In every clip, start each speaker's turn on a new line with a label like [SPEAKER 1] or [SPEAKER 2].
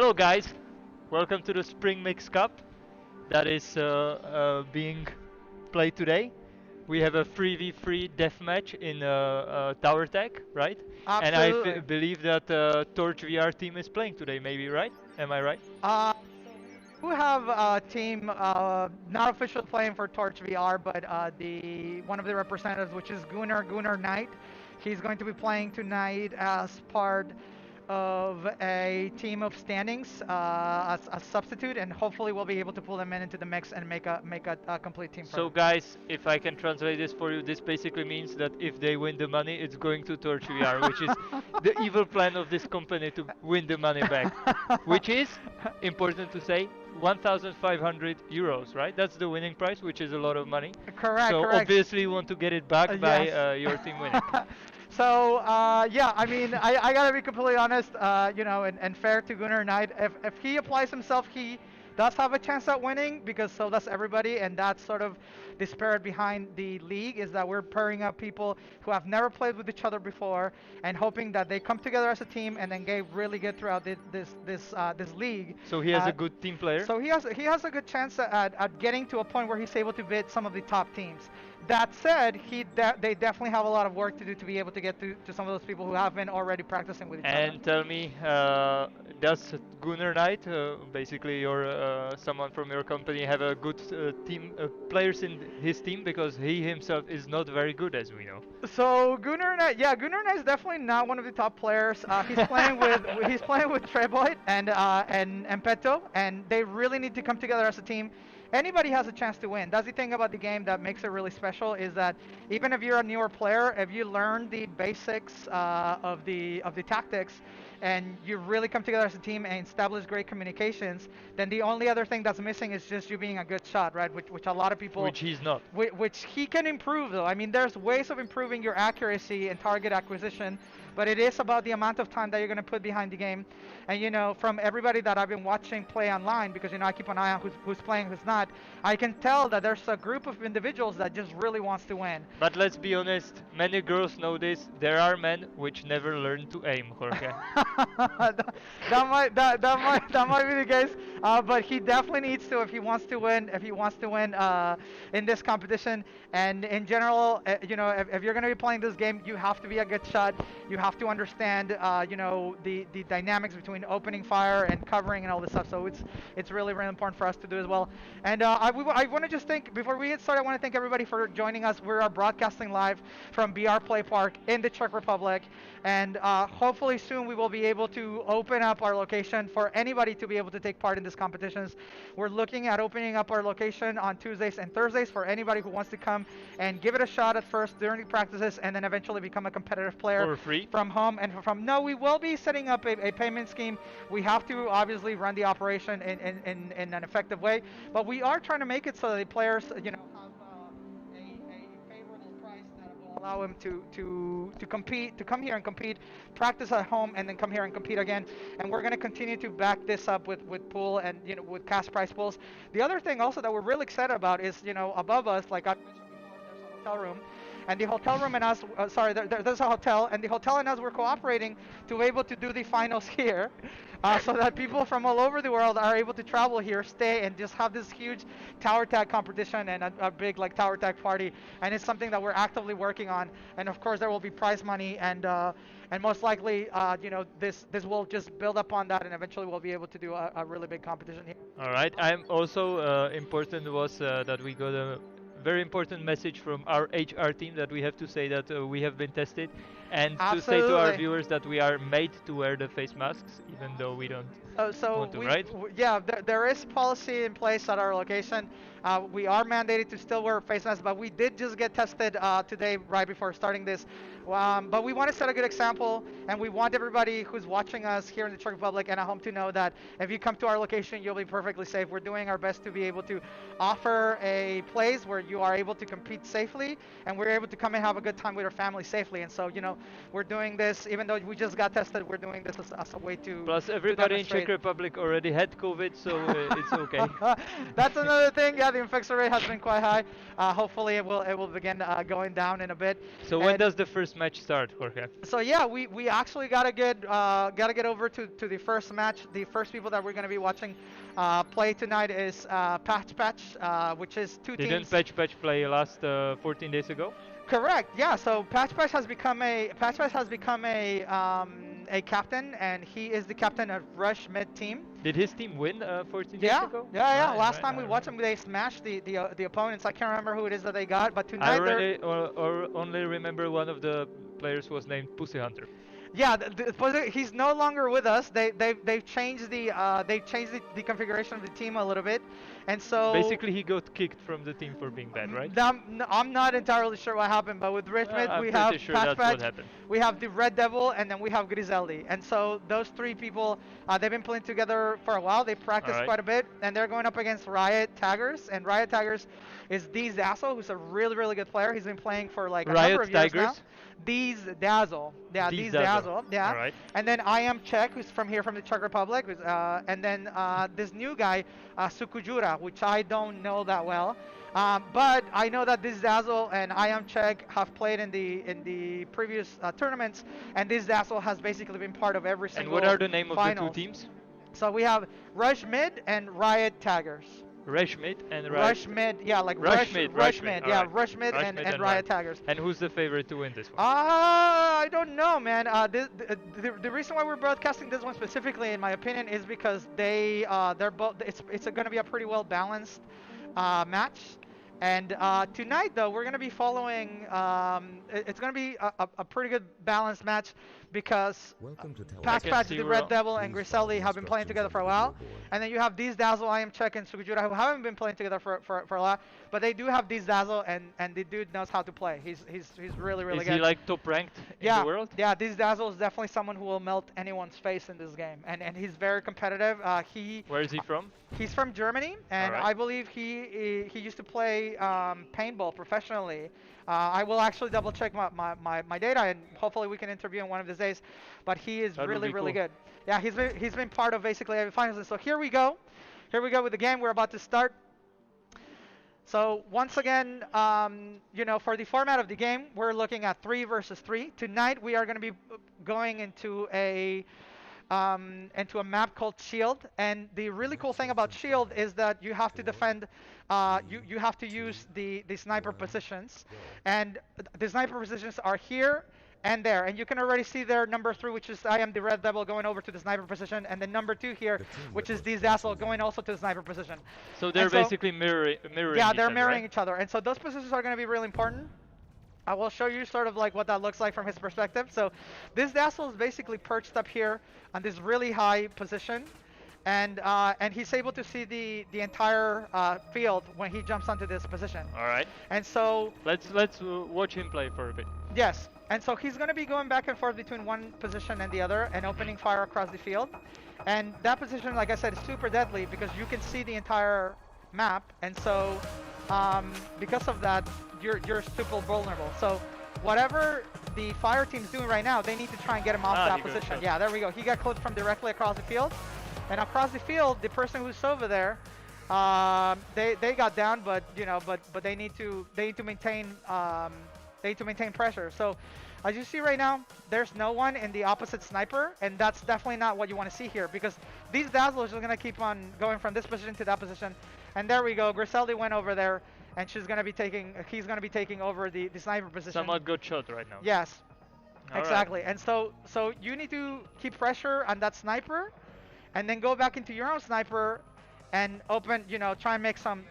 [SPEAKER 1] Hello guys, welcome to the Spring Mix Cup that is being played today. We have a 3v3 deathmatch in Tower Tag, right? And I
[SPEAKER 2] Absolutely.
[SPEAKER 1] believe that Torch VR team is playing today, maybe, right? Am I right?
[SPEAKER 2] So we do have a team, not officially playing for Torch VR, but the one of the representatives, which is Gunnar Knight. He's going to be playing tonight as part of a team of standings as a substitute, and hopefully we'll be able to pull them into the mix and make a complete team for
[SPEAKER 1] So
[SPEAKER 2] them.
[SPEAKER 1] guys, if I can translate this for you, this basically means that if they win the money, it's going to Torch VR, which is the evil plan of this company to win the money back, which is important to say 1,500 euros, right? That's the winning price, which is a lot of money.
[SPEAKER 2] Correct,
[SPEAKER 1] So
[SPEAKER 2] correct.
[SPEAKER 1] obviously you want to get it back by
[SPEAKER 2] Yes.
[SPEAKER 1] your team winning.
[SPEAKER 2] Yeah, I mean, I gotta be completely honest, and fair to Gunnar Knight. If he applies himself, he does have a chance at winning because so does everybody, and that's sort of the spirit behind the league is that we're pairing up people who have never played with each other before and hoping that they come together as a team and then get really good throughout this league.
[SPEAKER 1] So he has
[SPEAKER 2] Uh,
[SPEAKER 1] a good team player.
[SPEAKER 2] so he has a good chance at getting to a point where he's able to beat some of the top teams. That said, they definitely have a lot of work to do to be able to get to some of those people who have been already practicing with each other.
[SPEAKER 1] And tell me, does Gunnar Knight, basically your someone from your company, have a good team players in his team because he himself is not very good, as we know.
[SPEAKER 2] So Gunnar Knight is definitely not one of the top players. He's playing with Treboy and Peto, and they really need to come together as a team. Anybody has a chance to win. That's the thing about the game that makes it really special is that even if you're a newer player, if you learn the basics of the tactics, and you really come together as a team and establish great communications, then the only other thing that's missing is just you being a good shot, right? Which a lot of people
[SPEAKER 1] Which he's not.
[SPEAKER 2] which he can improve though. I mean, there's ways of improving your accuracy and target acquisition, but it is about the amount of time that you're going to put behind the game. And from everybody that I've been watching play online, because I keep an eye on who's playing, who's not, I can tell that there's a group of individuals that just really wants to win.
[SPEAKER 1] But let's be honest, many girls know this. There are men which never learn to aim, Jorge.
[SPEAKER 2] That might be the case. But he definitely needs to if he wants to win. If he wants to win in this competition, and in general, if you're going to be playing this game, you have to be a good shot. You have to understand, the dynamics between opening fire and covering and all this stuff. So it's really really important for us to do as well. And I want to just thank before we get started. I want to thank everybody for joining us. We are broadcasting live from BR Play Park in the Czech Republic, and hopefully soon we will be able to open up our location for anybody to be able to take part in these competitions. We're looking at opening up our location on Tuesdays and Thursdays for anybody who wants to come and give it a shot at first during the practices and then eventually become a competitive player
[SPEAKER 1] For free.
[SPEAKER 2] from home and from no, we will be setting up a payment scheme. We have to obviously run the operation in an effective way, but we are trying to make it so that the players have a favorable price that will allow him to compete, to come here and compete, practice at home, and then come here and compete again. And we're going to continue to back this up with pool and with cash prize pools. The other thing also that we're really excited about is above us, like I mentioned before, there's a hotel room. And the hotel room and us, sorry, there's a hotel, and the hotel and us were cooperating to be able to do the finals here, so that people from all over the world are able to travel here, stay, and just have this huge tower tag competition and a big like tower tag party. And it's something that we're actively working on. And of course, there will be prize money, and most likely, this will just build upon that, and eventually we'll be able to do a really big competition here.
[SPEAKER 1] All right. I'm also important was that we got a very important message from our HR team that we have to say that we have been tested, and to say to our
[SPEAKER 2] Absolutely.
[SPEAKER 1] viewers that we are made to wear the face masks, even though we don't
[SPEAKER 2] So
[SPEAKER 1] want to, right?
[SPEAKER 2] yeah, there is policy in place at our location. We are mandated to still wear face masks, but we did just get tested today right before starting this. But we want to set a good example, and we want everybody who's watching us here in the Czech Republic and at home to know that if you come to our location, you'll be perfectly safe. We're doing our best to be able to offer a place where you are able to compete safely, and we're able to come and have a good time with our family safely. And so, we're doing this, even though we just got tested, we're doing this as a way to
[SPEAKER 1] Plus, everybody in Czech
[SPEAKER 2] demonstrate.
[SPEAKER 1] Czech Republic already had COVID, so it's okay.
[SPEAKER 2] That's another thing. Yeah, the infection rate has been quite high. Hopefully, it will begin going down in a bit.
[SPEAKER 1] So when
[SPEAKER 2] And
[SPEAKER 1] does the first match start, Jorge?
[SPEAKER 2] so yeah, we actually gotta get over to the first match. The first people that we're gonna be watching play tonight is Patch Patch, which is two
[SPEAKER 1] Didn't
[SPEAKER 2] teams.
[SPEAKER 1] Patch Patch play last 14 days ago?
[SPEAKER 2] Correct. Yeah. So Patch Patch has become a captain, and he is the captain of Rush Mid team.
[SPEAKER 1] Did his team win 14 days
[SPEAKER 2] Yeah,
[SPEAKER 1] ago?
[SPEAKER 2] yeah, yeah.
[SPEAKER 1] Right,
[SPEAKER 2] Last
[SPEAKER 1] right,
[SPEAKER 2] time we
[SPEAKER 1] right,
[SPEAKER 2] watched
[SPEAKER 1] right.
[SPEAKER 2] them, they smashed the opponents. I can't remember who it is that they got, but
[SPEAKER 1] I
[SPEAKER 2] tonight they're.
[SPEAKER 1] really or only remember one of the players was named Pussy Hunter.
[SPEAKER 2] Yeah, but he's no longer with us. They've changed the configuration of the team a little bit, and so
[SPEAKER 1] Basically, he got kicked from the team for being bad, right?
[SPEAKER 2] I'm not entirely sure what happened, but with Richmond
[SPEAKER 1] I'm
[SPEAKER 2] we have
[SPEAKER 1] pretty sure
[SPEAKER 2] Patch
[SPEAKER 1] that's
[SPEAKER 2] Patch,
[SPEAKER 1] what happened.
[SPEAKER 2] we have the Red Devil, and then we have Griseldi. And so those three people, they've been playing together for a while. They
[SPEAKER 1] All
[SPEAKER 2] practiced
[SPEAKER 1] right.
[SPEAKER 2] quite a bit, and they're going up against Riot Taggers. And Riot Taggers is Deez Dazzle, who's a really, really good player. He's been playing for like a number
[SPEAKER 1] Riot
[SPEAKER 2] of years now.
[SPEAKER 1] Tigers.
[SPEAKER 2] Deez Dazzle, yeah,
[SPEAKER 1] Deez
[SPEAKER 2] Deez
[SPEAKER 1] Dazzle.
[SPEAKER 2] Dazzle, yeah.
[SPEAKER 1] All right.
[SPEAKER 2] And then I am Czech, who's from here from the Czech Republic, and then this new guy, Sukujura, which I don't know that well. But I know that this Dazzle and I am Czech have played in the previous tournaments, and this Dazzle has basically been part of every
[SPEAKER 1] And
[SPEAKER 2] single
[SPEAKER 1] what are the name of the two
[SPEAKER 2] finals.
[SPEAKER 1] teams?
[SPEAKER 2] So we have Rush Mid and Riot Taggers.
[SPEAKER 1] Rushmid and Riot.
[SPEAKER 2] Rush Mid, yeah, like
[SPEAKER 1] Rushmid,
[SPEAKER 2] Rush
[SPEAKER 1] Rushmid,
[SPEAKER 2] Mid,
[SPEAKER 1] all
[SPEAKER 2] yeah,
[SPEAKER 1] right.
[SPEAKER 2] Rush Mid and,
[SPEAKER 1] Rushmid
[SPEAKER 2] and
[SPEAKER 1] and
[SPEAKER 2] Riot
[SPEAKER 1] Riot.
[SPEAKER 2] Taggers.
[SPEAKER 1] And who's the favorite to win this one?
[SPEAKER 2] I don't know, man. The reason why we're broadcasting this one specifically, in my opinion, is because they're both. It's going to be a pretty well balanced match. And tonight, though, we're going to be following. It's going to be a pretty good balanced match because
[SPEAKER 3] Welcome to
[SPEAKER 2] Patch
[SPEAKER 1] can
[SPEAKER 2] Patch,
[SPEAKER 1] see
[SPEAKER 2] the
[SPEAKER 1] we're
[SPEAKER 2] Red
[SPEAKER 1] on-
[SPEAKER 2] Devil, and
[SPEAKER 3] Please
[SPEAKER 2] Griseldi
[SPEAKER 3] follow
[SPEAKER 2] have been playing together
[SPEAKER 3] instructions
[SPEAKER 2] for a
[SPEAKER 3] on the
[SPEAKER 2] while.
[SPEAKER 3] video board.
[SPEAKER 2] And then you have Deez Dazzle, I am Czech, and Sukujura, who haven't been playing together for a lot. But they do have Deez Dazzle, and the dude knows how to play. He's really, really
[SPEAKER 1] Is
[SPEAKER 2] good.
[SPEAKER 1] he like top ranked in
[SPEAKER 2] Yeah,
[SPEAKER 1] the world?
[SPEAKER 2] yeah. Deez Dazzle is definitely someone who will melt anyone's face in this game, and he's very competitive.
[SPEAKER 1] Where is he from?
[SPEAKER 2] He's from Germany, and
[SPEAKER 1] Alright.
[SPEAKER 2] I believe he used to play paintball professionally. I will actually double check my data, and hopefully we can interview him one of these days. But he is
[SPEAKER 1] That would
[SPEAKER 2] really,
[SPEAKER 1] be
[SPEAKER 2] really
[SPEAKER 1] cool.
[SPEAKER 2] good. Yeah, he's been part of basically every finals. And so here we go. Here we go with the game. We're about to start. So once again, for the format of the game, we're looking at 3 versus 3. Tonight we are going to be going into a map called Shield. And the really cool thing about Shield is that you have to defend. You have to use the sniper positions, and the sniper positions are here and there. And you can already see there number 3, which is I am the Red Devil, going over to the sniper position, and then number 2 here, which is Deez Dazzle, going also to the sniper position.
[SPEAKER 1] So they're
[SPEAKER 2] And so-
[SPEAKER 1] basically mirroring
[SPEAKER 2] Yeah,
[SPEAKER 1] each
[SPEAKER 2] they're
[SPEAKER 1] other,
[SPEAKER 2] mirroring
[SPEAKER 1] right?
[SPEAKER 2] each other, and so those positions are going to be really important. I will show you sort of like what that looks like from his perspective. So this Dazzle is basically perched up here on this really high position, and he's able to see the entire field when he jumps onto this position.
[SPEAKER 1] All right.
[SPEAKER 2] And so
[SPEAKER 1] Let's watch him play for a bit.
[SPEAKER 2] yes, and so he's going to be going back and forth between one position and the other and opening fire across the field. And that position, like I said, is super deadly because you can see the entire map, and so because of that, you're super vulnerable. So whatever the fire team's doing right now, they need to try and get him off
[SPEAKER 1] Ah,
[SPEAKER 2] that
[SPEAKER 1] he got
[SPEAKER 2] position.
[SPEAKER 1] shot.
[SPEAKER 2] Yeah, there we go. He got clipped from directly across the field, and across the field, the person who's over there, they got down, but but they need to maintain pressure. So as you see right now, there's no one in the opposite sniper, and that's definitely not what you want to see here, because these Dazzlers are going to keep on going from this position to that position. And there we go. Griseldi went over there, and he's going to be taking over the sniper position.
[SPEAKER 1] Somewhat got shot right now.
[SPEAKER 2] Yes,
[SPEAKER 1] All right.
[SPEAKER 2] exactly. And so you need to keep pressure on that sniper, and then go back into your own sniper and open, try and make some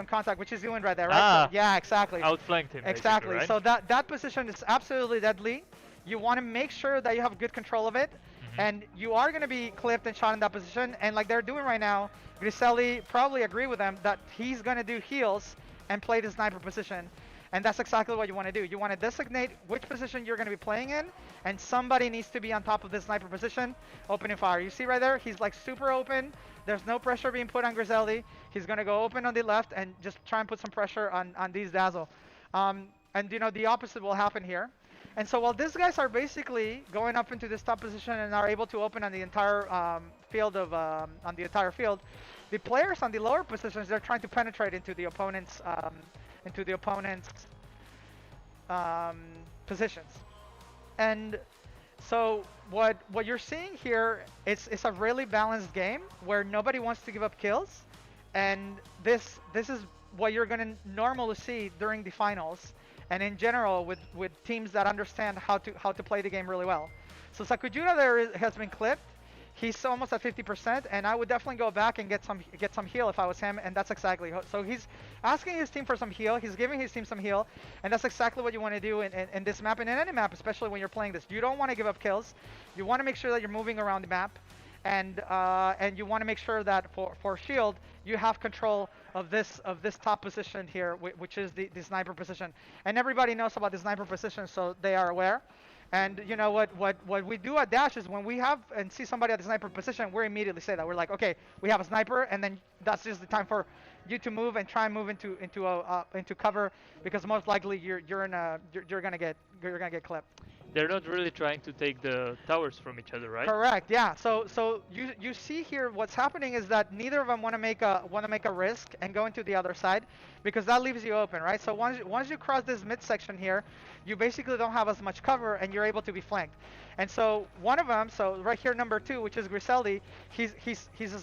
[SPEAKER 2] contact, which he's doing right there, right?
[SPEAKER 1] Ah.
[SPEAKER 2] So, yeah, exactly.
[SPEAKER 1] Outflanked him.
[SPEAKER 2] Exactly.
[SPEAKER 1] Right?
[SPEAKER 2] So that position is absolutely deadly. You want to make sure that you have good control of it, and you are going to be clipped and shot in that position. And like they're doing right now, Griselli probably agree with them that he's going to do heals and play the sniper position. And that's exactly what you want to do. You want to designate which position you're going to be playing in, and somebody needs to be on top of this sniper position, opening fire. You see right there, he's like super open. There's no pressure being put on Griseldi. He's going to go open on the left and just try and put some pressure on Deez Dazzle. And the opposite will happen here. And so while these guys are basically going up into this top position and are able to open on the entire field of on the entire field, the players on the lower positions they're trying to penetrate into the opponent's um, positions. And so what you're seeing here is it's a really balanced game where nobody wants to give up kills, and this is what you're gonna normally see during the finals, and in general with teams that understand how to play the game really well. So Sakujura has been clipped. He's almost at 50%, and I would definitely go back and get some heal if I was him, and that's exactly so he's asking his team for some heal. He's giving his team some heal, and that's exactly what you want to do in this map and in any map, especially when you're playing this. You don't want to give up kills. You want to make sure that you're moving around the map, and you want to make sure that for shield you have control of this top position here, which is the sniper position. And everybody knows about the sniper position, so they are aware. And you know what we do at Dash is when we have and see somebody at the sniper position, we immediately say that we're like, okay, we have a sniper, and then that's just the time for you to move and try and move into cover, because most likely you're gonna get clipped.
[SPEAKER 1] They're not really trying to take the towers from each other, right?
[SPEAKER 2] Correct. Yeah. So you see here what's happening is that neither of them want to make a risk and go into the other side, because that leaves you open, right? So once you cross this midsection here, you basically don't have as much cover and you're able to be flanked. And so one of them, so right here number 2, which is Griseldi, he's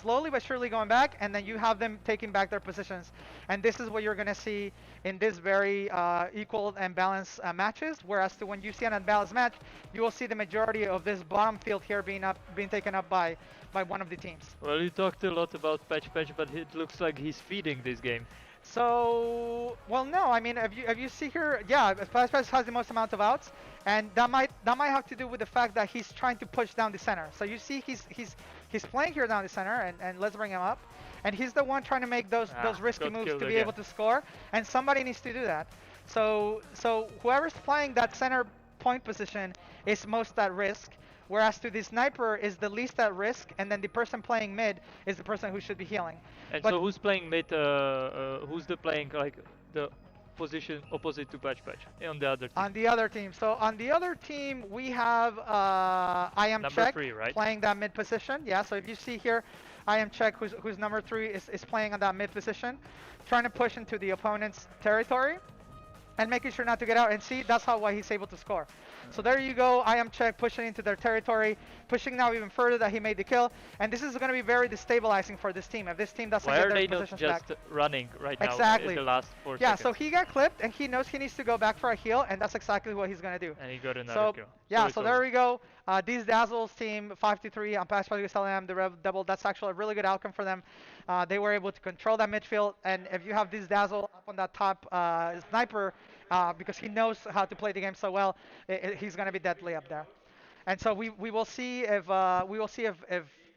[SPEAKER 2] slowly but surely going back, and then you have them taking back their positions. And this is what you're gonna see in this very equal and balanced matches. Whereas to when you see an unbalanced match, you will see the majority of this bottom field here being taken up by one of the teams.
[SPEAKER 1] Well, you talked a lot about Patch Patch, but it looks like he's feeding this game.
[SPEAKER 2] So, well, no, I mean, if you see here, yeah, Splash has the most amount of outs, and that might have to do with the fact that he's trying to push down the center. So you see, he's playing here down the center, and let's bring him up, and he's the one trying to make those risky moves to be able to score, and somebody needs to do that. So whoever's playing that center point position is most at risk. Whereas to the sniper is the least at risk, and then the person playing mid is the person who should be healing.
[SPEAKER 1] And
[SPEAKER 2] But
[SPEAKER 1] so who's playing mid? Who's the playing like the position opposite to Patch Patch on the other team?
[SPEAKER 2] on the other team, so on the other team we have I am
[SPEAKER 1] Number
[SPEAKER 2] Check
[SPEAKER 1] 3, right?
[SPEAKER 2] playing that mid position. Yeah, so if you see here, I am Check, who's number 3, is playing on that mid position, trying to push into the opponent's territory and making sure not to get out. And see, that's why he's able to score. So there you go. I am Check pushing into their territory, pushing now even further that he made the kill. And this is going to be very destabilizing for this team. If this team doesn't
[SPEAKER 1] Why
[SPEAKER 2] get
[SPEAKER 1] are
[SPEAKER 2] their
[SPEAKER 1] they not
[SPEAKER 2] positions
[SPEAKER 1] just
[SPEAKER 2] back.
[SPEAKER 1] running right now
[SPEAKER 2] Exactly.
[SPEAKER 1] in the last 4
[SPEAKER 2] Yeah,
[SPEAKER 1] seconds?
[SPEAKER 2] so he got clipped and he knows he needs to go back for a heal, and that's exactly what he's going to do.
[SPEAKER 1] And he got another
[SPEAKER 2] So
[SPEAKER 1] kill.
[SPEAKER 2] yeah,
[SPEAKER 1] it's
[SPEAKER 2] so
[SPEAKER 1] over.
[SPEAKER 2] there we go. These Dazzles team 5-3 on Patch Patch LM, the Rev double. That's actually a really good outcome for them. They were able to control that midfield, and if you have this Dazzle up on that top sniper, because he knows how to play the game so well, he's gonna be deadly up there. And so we will see if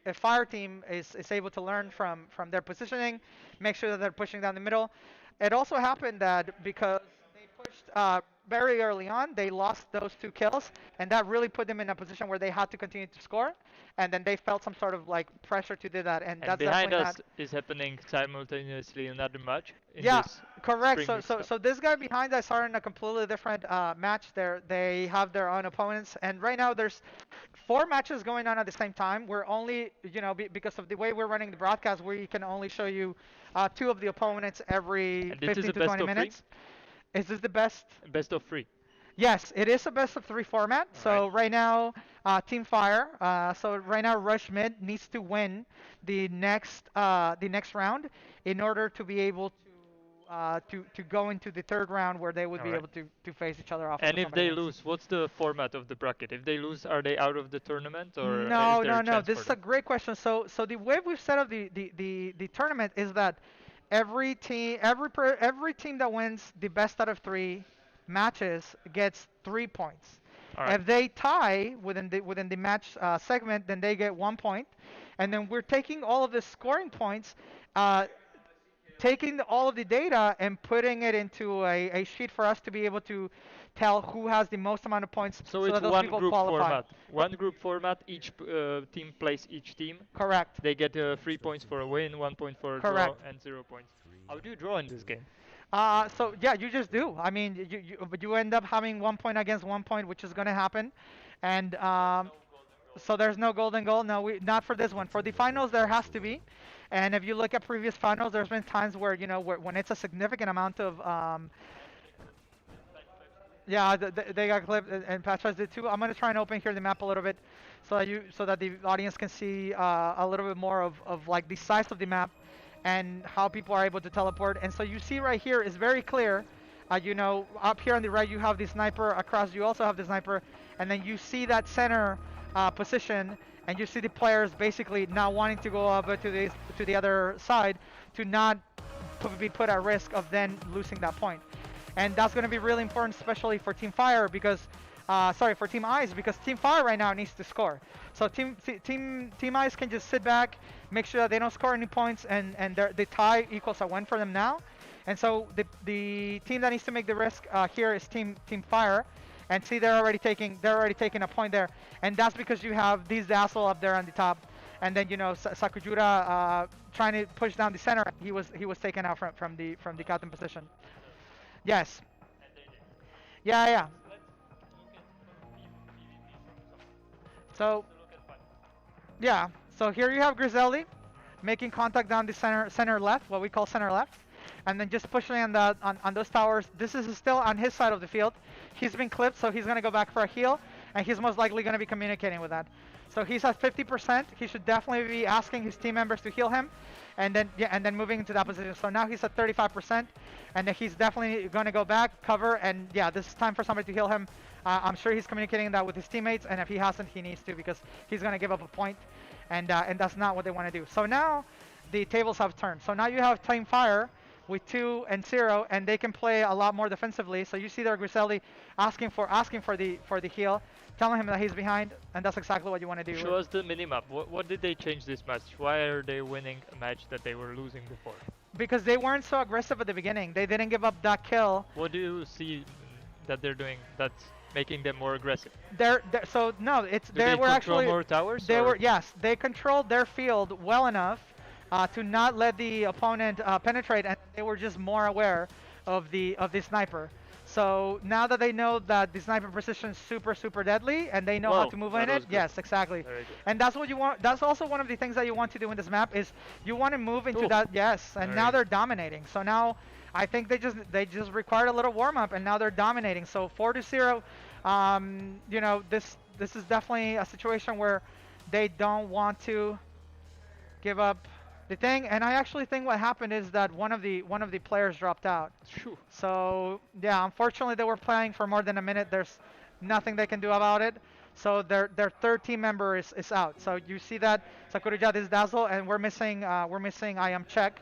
[SPEAKER 2] if Fire Team is able to learn from their positioning, make sure that they're pushing down the middle. It also happened that because they pushed very early on, they lost those 2 kills, and that really put them in a position where they had to continue to score, and then they felt some sort of like pressure to do that, and
[SPEAKER 1] And
[SPEAKER 2] that's
[SPEAKER 1] behind
[SPEAKER 2] definitely
[SPEAKER 1] us
[SPEAKER 2] not.
[SPEAKER 1] is happening simultaneously another match in
[SPEAKER 2] Yeah,
[SPEAKER 1] this
[SPEAKER 2] correct.
[SPEAKER 1] Spring
[SPEAKER 2] So
[SPEAKER 1] Mix
[SPEAKER 2] so
[SPEAKER 1] Cup.
[SPEAKER 2] so this guy behind us are in a completely different match. They have their own opponents, and right now there's 4 matches going on at the same time. We're only, because of the way we're running the broadcast, we can only show you 2 of the opponents every
[SPEAKER 1] And this is
[SPEAKER 2] 15
[SPEAKER 1] a
[SPEAKER 2] to
[SPEAKER 1] best
[SPEAKER 2] 20
[SPEAKER 1] of 3?
[SPEAKER 2] minutes. Is this the best?
[SPEAKER 1] Best of 3.
[SPEAKER 2] Yes, it is a best of 3 format.
[SPEAKER 1] All
[SPEAKER 2] So
[SPEAKER 1] right.
[SPEAKER 2] right now, Team Fire. So right now, Rush Mid needs to win the next round in order to be able to go into the third round where they would
[SPEAKER 1] All
[SPEAKER 2] be
[SPEAKER 1] right.
[SPEAKER 2] able to face each other off
[SPEAKER 1] And
[SPEAKER 2] until
[SPEAKER 1] if
[SPEAKER 2] somebody
[SPEAKER 1] they
[SPEAKER 2] wins.
[SPEAKER 1] lose, what's the format of the bracket? If they lose, are they out of the tournament, or is
[SPEAKER 2] No,
[SPEAKER 1] there
[SPEAKER 2] no,
[SPEAKER 1] a
[SPEAKER 2] no.
[SPEAKER 1] chance
[SPEAKER 2] This
[SPEAKER 1] for
[SPEAKER 2] is a
[SPEAKER 1] them?
[SPEAKER 2] great question. So the way we've set up the tournament is that every team that wins the best out of 3 matches gets 3 points.
[SPEAKER 1] All right.
[SPEAKER 2] If they tie within the match segment, then they get 1 point, and then we're taking all of the scoring points, uh, taking all of the data and putting it into a sheet for us to be able to tell who has the most amount of points,
[SPEAKER 1] So
[SPEAKER 2] so
[SPEAKER 1] it's
[SPEAKER 2] that those
[SPEAKER 1] one
[SPEAKER 2] people
[SPEAKER 1] group
[SPEAKER 2] qualify.
[SPEAKER 1] format. One group format. Each team plays each team.
[SPEAKER 2] Correct.
[SPEAKER 1] They get 3 points for a win, 1 point for a draw,
[SPEAKER 2] Correct.
[SPEAKER 1] and 0 points. How do you draw in this game?
[SPEAKER 2] So yeah, you just do. I mean, you end up having 1 point against 1 point, which is going to happen, and so there's no golden goal. No, not for this one. For the finals, there has to be. And if you look at previous finals, there's been times where when it's a significant amount of yeah, they got clipped, and Patras did too. I'm gonna try and open here the map a little bit, so that the audience can see a little bit more of like the size of the map and how people are able to teleport. And so you see right here is very clear. Up here on the right you have the sniper. Across you also have the sniper, and then you see that center position, and you see the players basically not wanting to go over to the other side to not be put at risk of then losing that point. And that's going to be really important, especially for Team Fire, because, sorry, for Team Ice, because Team Fire right now needs to score. So Team Ice can just sit back, make sure that they don't score any points, and the tie equals a win for them now. And so the team that needs to make the risk here is Team Fire, and see they're already taking a point there, and that's because you have these Dazzle up there on the top, and then Sakujura trying to push down the center. He was taken out from the captain position. Yes. Yeah, yeah. So, yeah. So here you have Griselli making contact down the center left, what we call center left, and then just pushing on those towers. This is still on his side of the field. He's been clipped, so he's gonna go back for a heal, and he's most likely gonna be communicating with that. So he's at 50%. He should definitely be asking his team members to heal him, and then moving into that position. So now he's at 35%, and then he's definitely gonna go back, cover, and yeah, this is time for somebody to heal him. I'm sure he's communicating that with his teammates, and if he hasn't, he needs to, because he's gonna give up a point, and that's not what they want to do. So now the tables have turned. So now you have Team Fire with 2 and 0, and they can play a lot more defensively. So you see there Griselli asking for the heal, telling him that he's behind, and that's exactly what you want to do.
[SPEAKER 1] Show us the minimap. What did they change this match? Why are they winning a match that they were losing before?
[SPEAKER 2] Because they weren't so aggressive at the beginning. They didn't give up that kill.
[SPEAKER 1] What do you see that they're doing that's making them more aggressive?
[SPEAKER 2] So no,
[SPEAKER 1] They were actually more towers.
[SPEAKER 2] They controlled their field well enough to not let the opponent penetrate, and they were just more aware of the sniper. So now that they know that the sniper precision is super deadly, and they know how to move in it, yes, exactly. And that's what you want. That's also one of the things that you want to do in this map is you want to move into that. Yes, and now they're dominating. So now I think they just required a little warm up, and now they're dominating. So 4-0. This is definitely a situation where they don't want to give up the thing. And I actually think what happened is that one of the players dropped out.
[SPEAKER 1] Phew.
[SPEAKER 2] So yeah, unfortunately they were playing for more than a minute. There's nothing they can do about it. So their third team member is out. So you see that Sakuruja is Dazzle, and we're missing I am Check.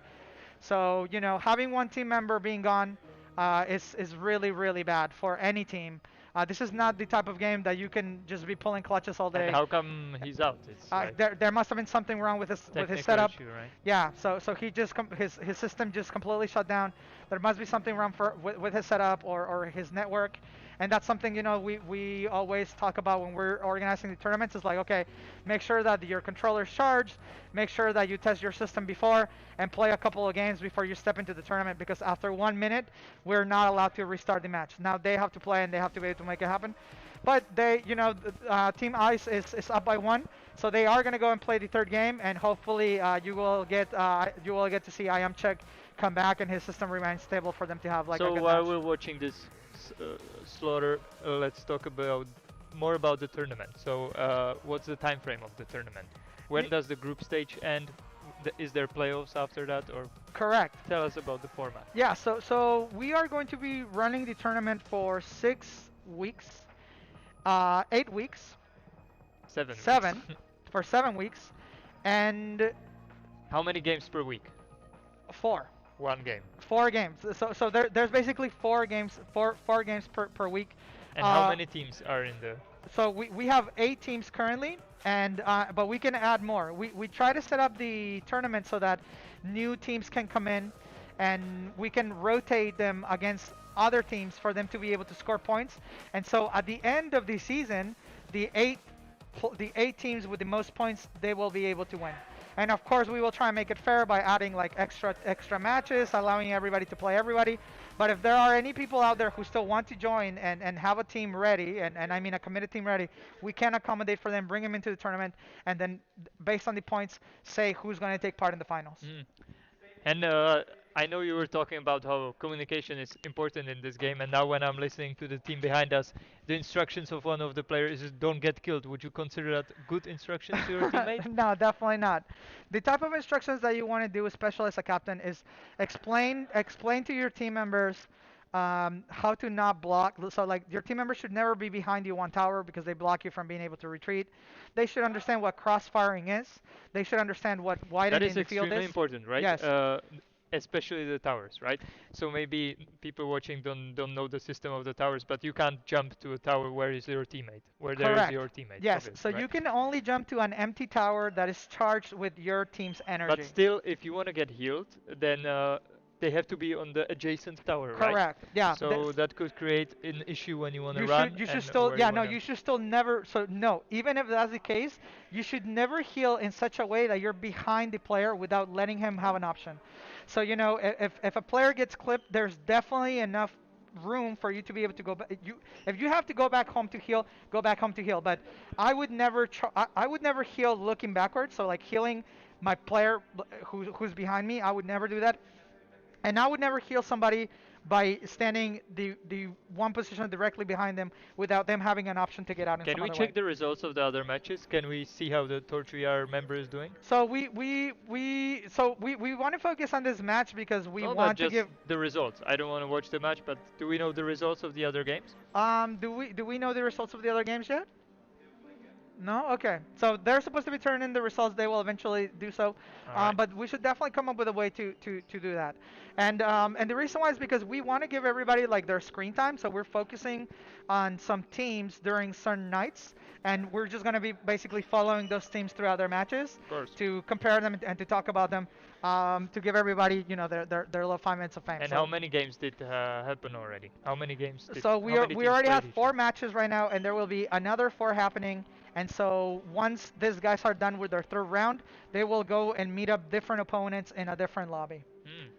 [SPEAKER 2] So having one team member being gone is really bad for any team. This is not the type of game that you can just be pulling clutches all day.
[SPEAKER 1] And how come he's out? It's like
[SPEAKER 2] there must have been something wrong with his setup.
[SPEAKER 1] Issue, right?
[SPEAKER 2] Yeah, so he just his system just completely shut down. There must be something wrong with his setup or his network. And that's something we always talk about when we're organizing the tournaments. It's like, okay, make sure that your controller's charged, make sure that you test your system before, and play a couple of games before you step into the tournament, because after 1 minute we're not allowed to restart the match. Now they have to play, and they have to be able to make it happen. But they, Team Ice is up by 1, so they are going to go and play the third game, and hopefully you will get to see I am Check come back, and his system remains stable for them to have like a good match.
[SPEAKER 1] So while we're watching this slaughter, let's talk more about the tournament. So what's the time frame of the tournament? When does the group stage end? Is there playoffs after that, or?
[SPEAKER 2] Correct.
[SPEAKER 1] Tell us about the format.
[SPEAKER 2] Yeah, so we are going to be running the tournament for 6 weeks, 8 weeks,
[SPEAKER 1] 7 weeks.
[SPEAKER 2] For 7 weeks, and
[SPEAKER 1] how many games per week?
[SPEAKER 2] 4.
[SPEAKER 1] 1 game.
[SPEAKER 2] 4 games. So there's basically 4 games, four games per week.
[SPEAKER 1] And how many teams are in the?
[SPEAKER 2] So we have 8 teams currently, and but we can add more. We try to set up the tournament so that new teams can come in, and we can rotate them against other teams for them to be able to score points. And so at the end of the season, the 8 teams with the most points, they will be able to win. And of course, we will try and make it fair by adding like extra matches, allowing everybody to play everybody. But if there are any people out there who still want to join and have a team ready, and I mean a committed team ready, we can accommodate for them, bring them into the tournament, and then based on the points, say who's going to take part in the finals.
[SPEAKER 1] Mm. And I know you were talking about how communication is important in this game, and now when I'm listening to the team behind us, the instructions of one of the players is don't get killed. Would you consider that good instructions to your teammate?
[SPEAKER 2] No, definitely not. The type of instructions that you want to do, especially as a captain, is explain to your team members how to not block. So like your team members should never be behind you on tower because they block you from being able to retreat. They should understand what cross-firing is. They should understand what
[SPEAKER 1] That
[SPEAKER 2] widening
[SPEAKER 1] is
[SPEAKER 2] the field
[SPEAKER 1] extremely
[SPEAKER 2] is.
[SPEAKER 1] important, right?
[SPEAKER 2] Yes,
[SPEAKER 1] Especially the towers, right? So maybe people watching don't know the system of the towers, but you can't jump to a tower where is your teammate, where there is
[SPEAKER 2] correct.
[SPEAKER 1] your teammate,
[SPEAKER 2] Yes, so
[SPEAKER 1] obviously, right?
[SPEAKER 2] you can only jump to an empty tower that is charged with your team's
[SPEAKER 1] But
[SPEAKER 2] energy.
[SPEAKER 1] still, if you want to get healed, then they have to be on the adjacent tower, right?
[SPEAKER 2] Correct. Yeah.
[SPEAKER 1] So that could create an issue when you want to
[SPEAKER 2] You
[SPEAKER 1] run
[SPEAKER 2] should
[SPEAKER 1] and
[SPEAKER 2] still
[SPEAKER 1] where you
[SPEAKER 2] yeah no
[SPEAKER 1] want to.
[SPEAKER 2] you should still never so no even if that's the case you should never heal in such a way that you're behind the player without letting him have an option. So you know if a player gets clipped, there's definitely enough room for you to be able to go back. You if you have to go back home to heal, go back home to heal. But I would never heal looking backwards. So like healing my player who's behind me, I would never do that. And I would never heal somebody by standing the one position directly behind them without them having an option to get out in
[SPEAKER 1] Can
[SPEAKER 2] some
[SPEAKER 1] we
[SPEAKER 2] other way.
[SPEAKER 1] check the results of the other matches? Can we see how the Torch VR member is doing?
[SPEAKER 2] So we want to focus on this match because we
[SPEAKER 1] No, but
[SPEAKER 2] want to
[SPEAKER 1] just
[SPEAKER 2] give
[SPEAKER 1] the results. I don't want to watch the match, but do we know the results of the other games?
[SPEAKER 2] do we know the results of the other games yet? No? Okay. So they're supposed to be turning in the results. They will eventually do so.
[SPEAKER 1] All right.
[SPEAKER 2] But we should definitely come up with a way to do that. And the reason why is because we want to give everybody like their screen time. So we're focusing on some teams during certain nights. And we're just going to be basically following those teams throughout their matches
[SPEAKER 1] Of course.
[SPEAKER 2] to compare them and to talk about them to give everybody, their little 5 minutes of fame.
[SPEAKER 1] And how many games did happen already? How many games did?
[SPEAKER 2] So
[SPEAKER 1] How many
[SPEAKER 2] we
[SPEAKER 1] teams
[SPEAKER 2] already
[SPEAKER 1] played
[SPEAKER 2] have
[SPEAKER 1] each
[SPEAKER 2] 4
[SPEAKER 1] other?
[SPEAKER 2] matches right now, and there will be another 4 happening. And so once these guys are done with their third round, they will go and meet up different opponents in a different lobby.
[SPEAKER 1] Hmm.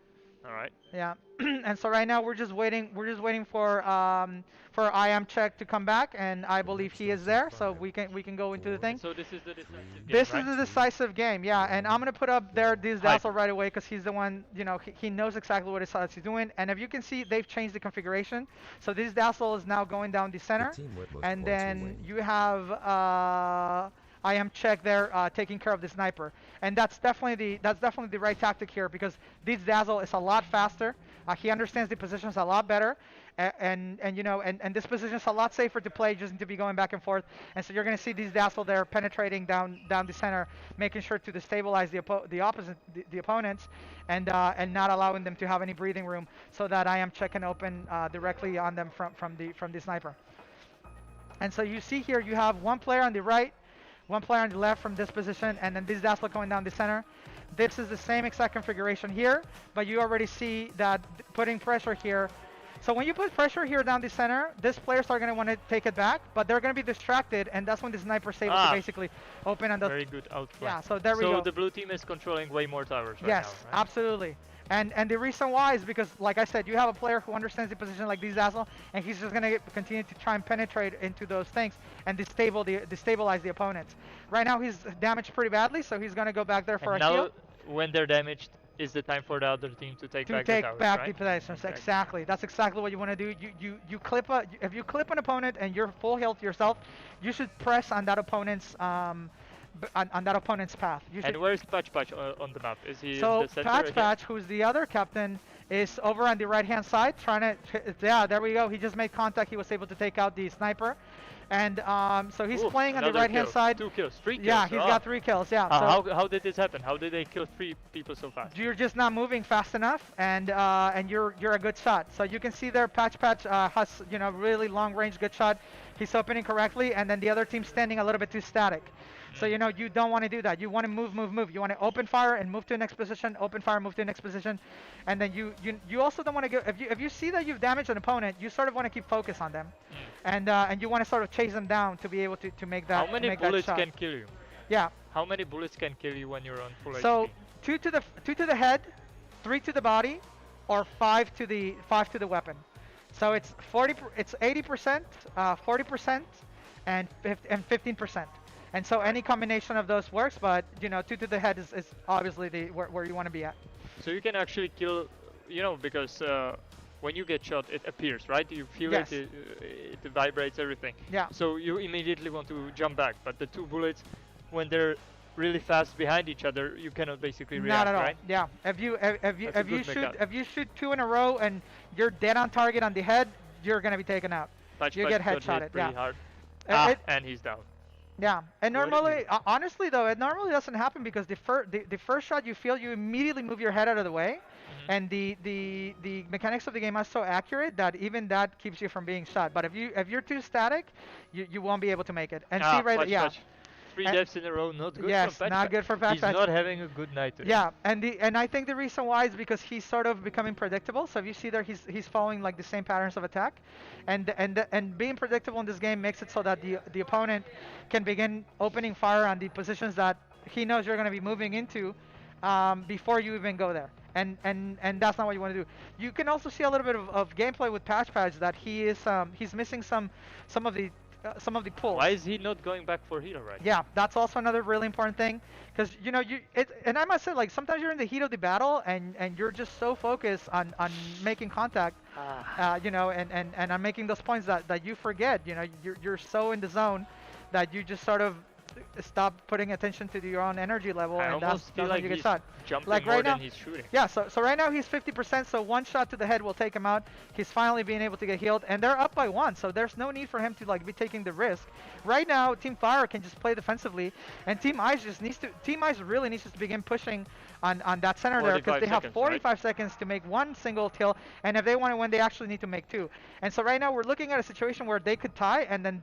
[SPEAKER 1] All right.
[SPEAKER 2] Yeah. And so right now we're just waiting. We're just waiting for I am check to come back, and I believe he is there. So we can go into the thing.
[SPEAKER 1] So this is the decisive game,
[SPEAKER 2] This
[SPEAKER 1] right?
[SPEAKER 2] is the decisive game, yeah, and I'm gonna put up there this
[SPEAKER 1] Hype.
[SPEAKER 2] Dazzle right away because he's the one, he knows exactly what he's doing. And if you can see, they've changed the configuration. So this Dazzle is now going down the center, and then you have I am check there taking care of the sniper, and that's definitely the right tactic here because this Dazzle is a lot faster. He understands the positions a lot better, and this position is a lot safer to play. Just need to be going back and forth, and so you're going to see these Dazzle there penetrating down the center, making sure to destabilize the opponents, and not allowing them to have any breathing room, so that I am checking open directly on them from the sniper. And so you see here you have one player on the right, one player on the left from this position, and then this Dazzle going down the center. This is the same exact configuration here, but you already see that putting pressure here. So when you put pressure here down the center, these players are going to want to take it back, but they're going to be distracted, and that's when the sniper's able to basically open on the...
[SPEAKER 1] Very good outplay.
[SPEAKER 2] Yeah, so there we go.
[SPEAKER 1] So the blue team is controlling way more towers right
[SPEAKER 2] Yes,
[SPEAKER 1] now, right?
[SPEAKER 2] absolutely. And the reason why is because, like I said, you have a player who understands the position like this Dazzle, and he's just going to continue to try and penetrate into those things and destabilize the opponents. Right now he's damaged pretty badly, so he's going to go back there for
[SPEAKER 1] And
[SPEAKER 2] a
[SPEAKER 1] now,
[SPEAKER 2] heal
[SPEAKER 1] when they're damaged, is the time for the other team to take back the towers,
[SPEAKER 2] back
[SPEAKER 1] right?
[SPEAKER 2] the positions.
[SPEAKER 1] Exactly.
[SPEAKER 2] Exactly. That's exactly what you want to do. If you clip an opponent and you're full health yourself, you should press on that opponent's on that opponent's path. You should
[SPEAKER 1] And where's Patch Patch on the map? Is he
[SPEAKER 2] So
[SPEAKER 1] in the center
[SPEAKER 2] Patch
[SPEAKER 1] again?
[SPEAKER 2] Patch, who's the other captain, is over on the right-hand side, trying to. Yeah, there we go. He just made contact. He was able to take out the sniper, and so he's
[SPEAKER 1] Ooh,
[SPEAKER 2] playing on the
[SPEAKER 1] another
[SPEAKER 2] right-hand
[SPEAKER 1] kill.
[SPEAKER 2] side.
[SPEAKER 1] 2 kills, 3 kills.
[SPEAKER 2] Yeah, he's got 3 kills. Yeah. So
[SPEAKER 1] How did this happen? How did they kill 3 people so fast?
[SPEAKER 2] you're just not moving fast enough, and you're a good shot. So you can see there, Patch Patch has really long-range good shot. He's opening correctly, and then the other team's standing a little bit too static. So you don't want to do that. You want to move. You want to open fire and move to the next position. Open fire, move to the next position, and then you also don't want to go. If you see that you've damaged an opponent, you sort of want to keep focus on them, and you want to sort of chase them down to be able to make that
[SPEAKER 1] How many
[SPEAKER 2] make that
[SPEAKER 1] bullets
[SPEAKER 2] shot.
[SPEAKER 1] can kill you?
[SPEAKER 2] Yeah.
[SPEAKER 1] How many bullets can kill you when you're on full
[SPEAKER 2] So
[SPEAKER 1] HP?
[SPEAKER 2] two to the head, three to the body, or five to the weapon. So it's 80%, 40%, and 15%. And so
[SPEAKER 1] Right.
[SPEAKER 2] any combination of those works, but two to the head is obviously where you want to be at.
[SPEAKER 1] So you can actually kill, because when you get shot, it appears, right? You feel it,
[SPEAKER 2] Yes.
[SPEAKER 1] it vibrates, everything.
[SPEAKER 2] Yeah.
[SPEAKER 1] So you immediately want to jump back, but the two bullets, when they're really fast behind each other, you cannot basically
[SPEAKER 2] Not
[SPEAKER 1] react,
[SPEAKER 2] at all.
[SPEAKER 1] right?
[SPEAKER 2] Yeah.
[SPEAKER 1] That's a good mechanic.
[SPEAKER 2] If you shoot two in a row and you're dead on target on the head, you're gonna be taken out.
[SPEAKER 1] Patch
[SPEAKER 2] You
[SPEAKER 1] Patch
[SPEAKER 2] get
[SPEAKER 1] got
[SPEAKER 2] headshotted.
[SPEAKER 1] hit
[SPEAKER 2] Yeah.
[SPEAKER 1] pretty hard.
[SPEAKER 2] It, it,
[SPEAKER 1] And he's down.
[SPEAKER 2] yeah. And
[SPEAKER 1] What did he do?
[SPEAKER 2] normally, honestly though, it normally doesn't happen because the first shot you feel, you immediately move your head out of the way,
[SPEAKER 1] Hmm.
[SPEAKER 2] and the mechanics of the game are so accurate that even that keeps you from being shot. But if you're too static, you won't be able to make it. And see right,
[SPEAKER 1] Patch
[SPEAKER 2] yeah.
[SPEAKER 1] Patch. Three
[SPEAKER 2] And,
[SPEAKER 1] deaths in a row, not good from
[SPEAKER 2] yes,
[SPEAKER 1] Patch
[SPEAKER 2] not
[SPEAKER 1] Patch.
[SPEAKER 2] good for Patch
[SPEAKER 1] He's
[SPEAKER 2] Patch.
[SPEAKER 1] not having a good night today.
[SPEAKER 2] Yeah, and I think the reason why is because he's sort of becoming predictable. So if you see there, he's following like the same patterns of attack, and being predictable in this game makes it so that the opponent can begin opening fire on the positions that he knows you're going to be moving into, before you even go there. And that's not what you want to do. You can also see a little bit of gameplay with Patch Patch that he's missing some of the some of the pulls.
[SPEAKER 1] Why is he not going back for healer right
[SPEAKER 2] Yeah, that's also another really important thing, because and I must say, like, sometimes you're in the heat of the battle and you're just so focused on making contact,
[SPEAKER 1] now?
[SPEAKER 2] and on making those points that you forget. You're so in the zone that you just sort of stop putting attention to your own energy level,
[SPEAKER 1] I
[SPEAKER 2] and
[SPEAKER 1] almost feel
[SPEAKER 2] that's when
[SPEAKER 1] like
[SPEAKER 2] you get
[SPEAKER 1] he's
[SPEAKER 2] shot.
[SPEAKER 1] jumping
[SPEAKER 2] Like
[SPEAKER 1] more
[SPEAKER 2] right
[SPEAKER 1] than
[SPEAKER 2] now,
[SPEAKER 1] he's shooting.
[SPEAKER 2] yeah, so right now he's 50%, so one shot to the head will take him out. He's finally being able to get healed, and they're up by one, so there's no need for him to like be taking the risk. Right now, Team Fire can just play defensively, and Team Ice really needs to begin pushing on that center there, because
[SPEAKER 1] 45
[SPEAKER 2] they have
[SPEAKER 1] seconds,
[SPEAKER 2] 45 seconds to make one single kill, and if they want to win, they actually need to make two. And so right now we're looking at a situation where they could tie, and then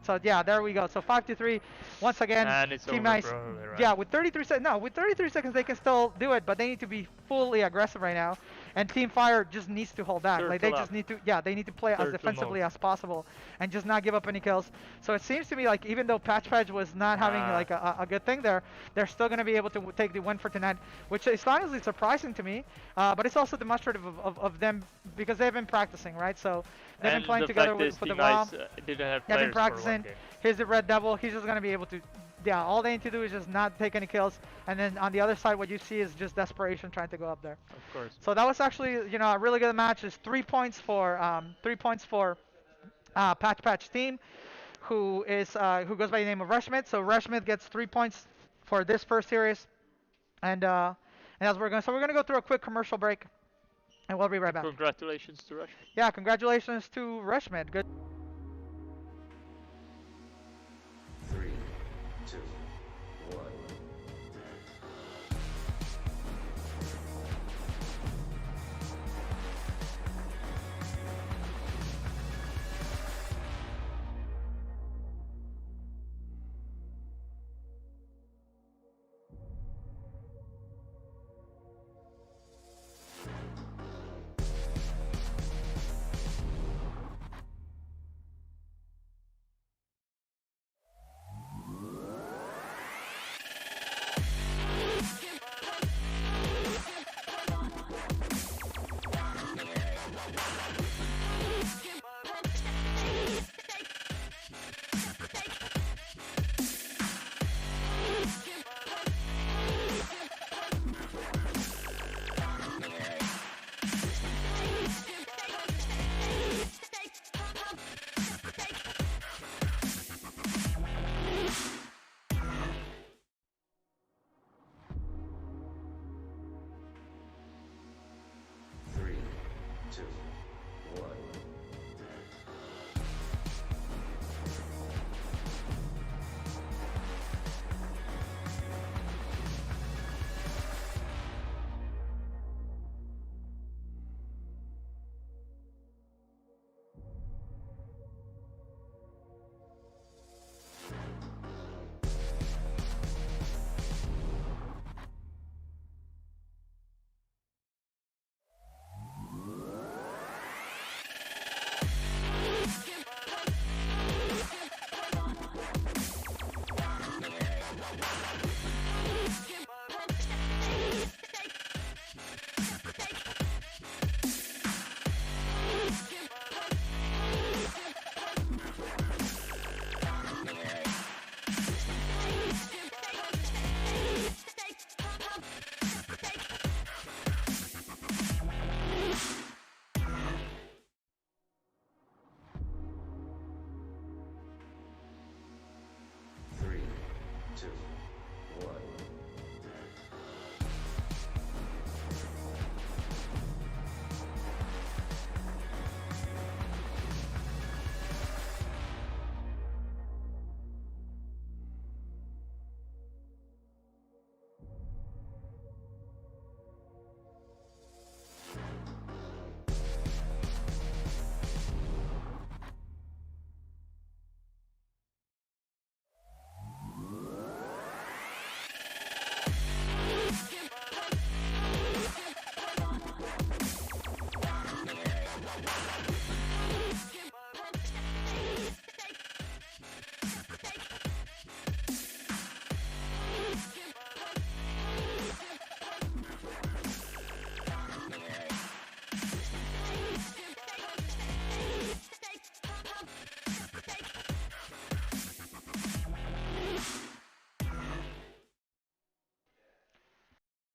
[SPEAKER 2] so yeah, there we go. So 5-3, once again,
[SPEAKER 1] And it's
[SPEAKER 2] Team
[SPEAKER 1] over
[SPEAKER 2] Ice.
[SPEAKER 1] probably, right?
[SPEAKER 2] Yeah, with 33 seconds, no, with 33 seconds they can still do it, but they need to be fully aggressive right now. And Team Fire just needs to hold back. Like they
[SPEAKER 1] Turtle
[SPEAKER 2] just
[SPEAKER 1] up.
[SPEAKER 2] need to, yeah, they need to play as
[SPEAKER 1] Turtle
[SPEAKER 2] defensively
[SPEAKER 1] mode.
[SPEAKER 2] as possible and just not give up any kills. So it seems to me like even though Patch Patch was not having
[SPEAKER 1] Ah.
[SPEAKER 2] like a good thing there, they're still going to be able to take the win for tonight, which is honestly surprising to me. But it's also demonstrative of them, because they've been practicing, right? So they've been
[SPEAKER 1] And
[SPEAKER 2] playing
[SPEAKER 1] the
[SPEAKER 2] together
[SPEAKER 1] fact is,
[SPEAKER 2] for the
[SPEAKER 1] Team
[SPEAKER 2] while.
[SPEAKER 1] Ice didn't have
[SPEAKER 2] They've
[SPEAKER 1] players
[SPEAKER 2] been
[SPEAKER 1] for one
[SPEAKER 2] practicing.
[SPEAKER 1] game.
[SPEAKER 2] Here's the Red Devil. He's just going to be able to, yeah, all they need to do is just not take any kills. And then on the other side, what you see is just desperation trying to go up there.
[SPEAKER 1] Of course.
[SPEAKER 2] So that was actually, a really good match. It's 3 points for Patch Patch team, who goes by the name of Rushmith. So Rushmith gets 3 points for this first series, and as we're gonna go through a quick commercial break, and we'll be right back.
[SPEAKER 1] Congratulations to Rush.
[SPEAKER 2] Yeah, congratulations to Rushmith. Good.
[SPEAKER 3] Three, two, one.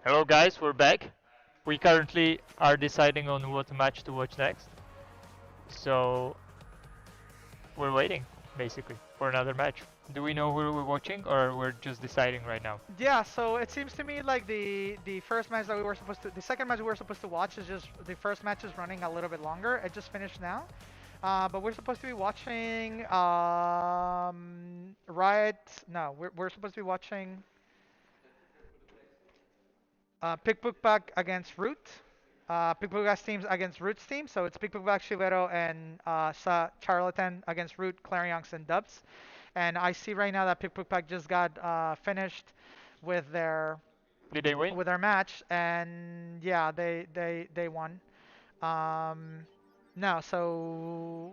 [SPEAKER 1] Hello guys, we're back. We currently are deciding on what match to watch next. So we're waiting, basically, for another match. Do we know who we're watching, or we're just deciding right now?
[SPEAKER 2] Yeah, so it seems to me like the first match that we were supposed to, the second match we were supposed to watch is just the first match is running a little bit longer. It just finished now, but we're supposed to be watching Riot. No, we're supposed to be watching Pickbookback against Root. Pickbookback's teams against Root's team, so it's Pickbookback, Shivero, and Charlatan against Root, Clarions, and Dubs. And I see right now that Pickbookback just got finished with their
[SPEAKER 1] Did they win?
[SPEAKER 2] match, and yeah, they won. Um, no, so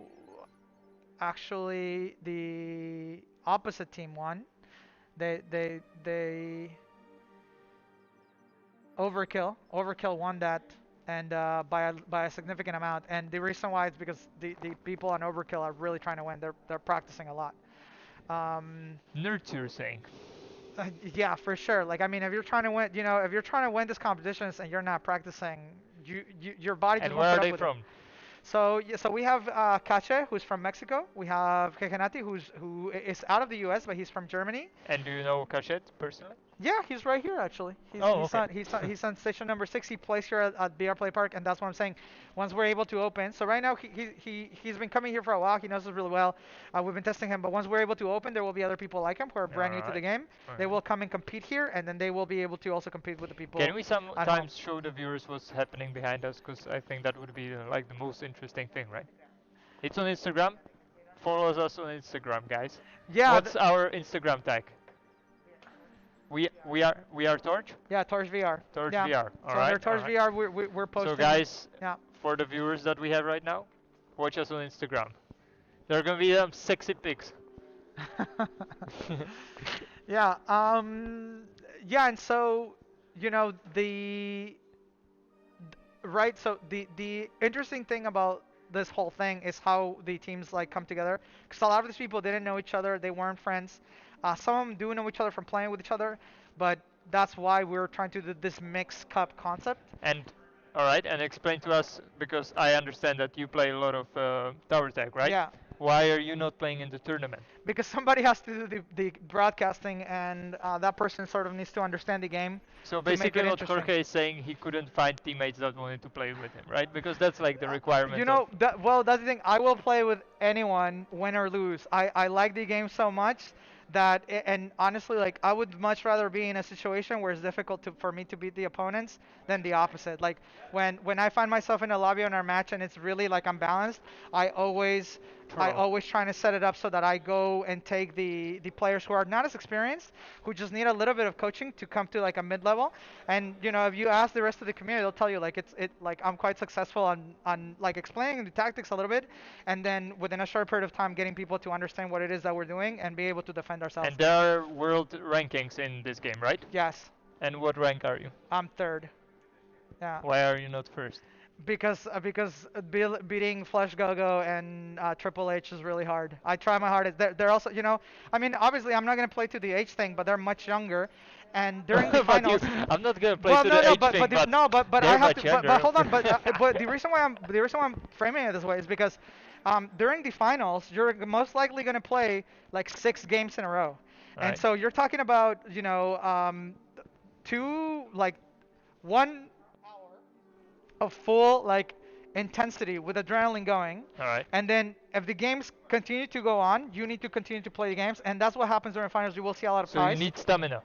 [SPEAKER 2] actually the opposite team won. They Overkill won that, and by a significant amount. And the reason why is because the people on Overkill are really trying to win. They're practicing a lot. Um,
[SPEAKER 1] Nerds, you're saying.
[SPEAKER 2] yeah, for sure. Like I mean, if you're trying to win, if you're trying to win these competitions and you're not practicing, your body just
[SPEAKER 1] And
[SPEAKER 2] won't
[SPEAKER 1] where
[SPEAKER 2] put
[SPEAKER 1] are
[SPEAKER 2] up
[SPEAKER 1] they
[SPEAKER 2] with it.
[SPEAKER 1] from?
[SPEAKER 2] So yeah, so we have Kache, who's from Mexico. We have Kekenati, who is out of the U.S., but he's from Germany.
[SPEAKER 1] And do you know Cachet personally?
[SPEAKER 2] Yeah, he's right here actually. He's
[SPEAKER 1] Oh,
[SPEAKER 2] he's
[SPEAKER 1] okay.
[SPEAKER 2] on he's on station number 6. He plays here at BR Play Park, and that's what I'm saying. Once we're able to open, so right now he's been coming here for a while. He knows us really well. We've been testing him, but once we're able to open, there will be other people like him who are brand new to the
[SPEAKER 1] Alright.
[SPEAKER 2] game. They
[SPEAKER 1] Alright.
[SPEAKER 2] will come and compete here, and then they will be able to also compete with the
[SPEAKER 1] Can
[SPEAKER 2] people
[SPEAKER 1] we
[SPEAKER 2] at home.
[SPEAKER 1] sometimes show the viewers what's happening behind us? Because I think that would be like the most interesting thing, right? It's on Instagram. Follow us on Instagram, guys.
[SPEAKER 2] Yeah,
[SPEAKER 1] What's our Instagram tag? We are Torch.
[SPEAKER 2] yeah, Torch VR.
[SPEAKER 1] Torch
[SPEAKER 2] Yeah.
[SPEAKER 1] VR. All
[SPEAKER 2] So under
[SPEAKER 1] right. All
[SPEAKER 2] Torch
[SPEAKER 1] right.
[SPEAKER 2] VR, we're posting.
[SPEAKER 1] So guys,
[SPEAKER 2] Yeah.
[SPEAKER 1] for the viewers that we have right now, watch us on Instagram. There are gonna be some sexy pics.
[SPEAKER 2] Yeah. Yeah, and so the right. So the interesting thing about this whole thing is how the teams like come together. Because a lot of these people didn't know each other. They weren't friends. Some of them do know each other from playing with each other, but that's why we're trying to do this mixed cup concept.
[SPEAKER 1] And all right, and explain to us because I understand that you play a lot of tower tag, right?
[SPEAKER 2] Yeah.
[SPEAKER 1] Why are you not playing in the tournament?
[SPEAKER 2] Because somebody has to do the broadcasting, and that person sort of needs to understand the game
[SPEAKER 1] So
[SPEAKER 2] to make
[SPEAKER 1] basically,
[SPEAKER 2] it
[SPEAKER 1] what
[SPEAKER 2] interesting.
[SPEAKER 1] Jorge is saying, he couldn't find teammates that wanted to play with him, right? Because that's like the requirement.
[SPEAKER 2] You know, that's the thing. I will play with anyone, win or lose. I like the game so much that, and honestly, like I would much rather be in a situation where it's difficult for me to beat the opponents than the opposite. Like when I find myself in a lobby on our match and it's really like unbalanced, I always I
[SPEAKER 1] Pro.
[SPEAKER 2] always trying to set it up so that I go and take the players who are not as experienced, who just need a little bit of coaching to come to like a mid level. And if you ask the rest of the community, they'll tell you like like I'm quite successful on like explaining the tactics a little bit, and then within a short period of time, getting people to understand what it is that we're doing and be able to defend ourselves.
[SPEAKER 1] And there are world rankings in this game, right?
[SPEAKER 2] Yes,
[SPEAKER 1] And what rank are you?
[SPEAKER 2] I'm third. Yeah.
[SPEAKER 1] Why are you not first?
[SPEAKER 2] Because beating Flesh Gogo and Triple H is really hard. I try my hardest. They're also, I mean, obviously I'm not gonna play to the H thing, but they're much younger, and during the
[SPEAKER 1] But
[SPEAKER 2] finals.
[SPEAKER 1] I'm not gonna play
[SPEAKER 2] Well,
[SPEAKER 1] to
[SPEAKER 2] no,
[SPEAKER 1] the
[SPEAKER 2] no,
[SPEAKER 1] H
[SPEAKER 2] but
[SPEAKER 1] thing,
[SPEAKER 2] but the, no, but
[SPEAKER 1] they're
[SPEAKER 2] I have
[SPEAKER 1] much
[SPEAKER 2] to. But
[SPEAKER 1] younger.
[SPEAKER 2] hold on, but the reason why I'm framing it this way is because during the finals you're most likely gonna play like 6 games in a row, and
[SPEAKER 1] Right.
[SPEAKER 2] so you're talking about two like 1 of full like intensity with adrenaline going.
[SPEAKER 1] All right.
[SPEAKER 2] And then if the games continue to go on, you need to continue to play the games, and that's what happens during finals. You will see a lot of
[SPEAKER 1] So you
[SPEAKER 2] ties.
[SPEAKER 1] need stamina.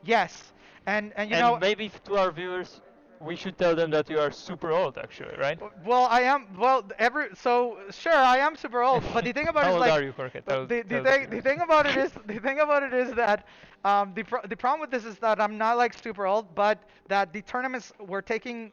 [SPEAKER 2] Yes, and
[SPEAKER 1] And maybe to our viewers, we should tell them that you are super old, actually, right?
[SPEAKER 2] well, I am so sure I am super old, but the thing about it
[SPEAKER 1] How
[SPEAKER 2] is
[SPEAKER 1] old
[SPEAKER 2] like
[SPEAKER 1] are you, Jorge? Tell, tell
[SPEAKER 2] the thing about it is that the problem with this is that I'm not like super old, but that the tournaments were taking,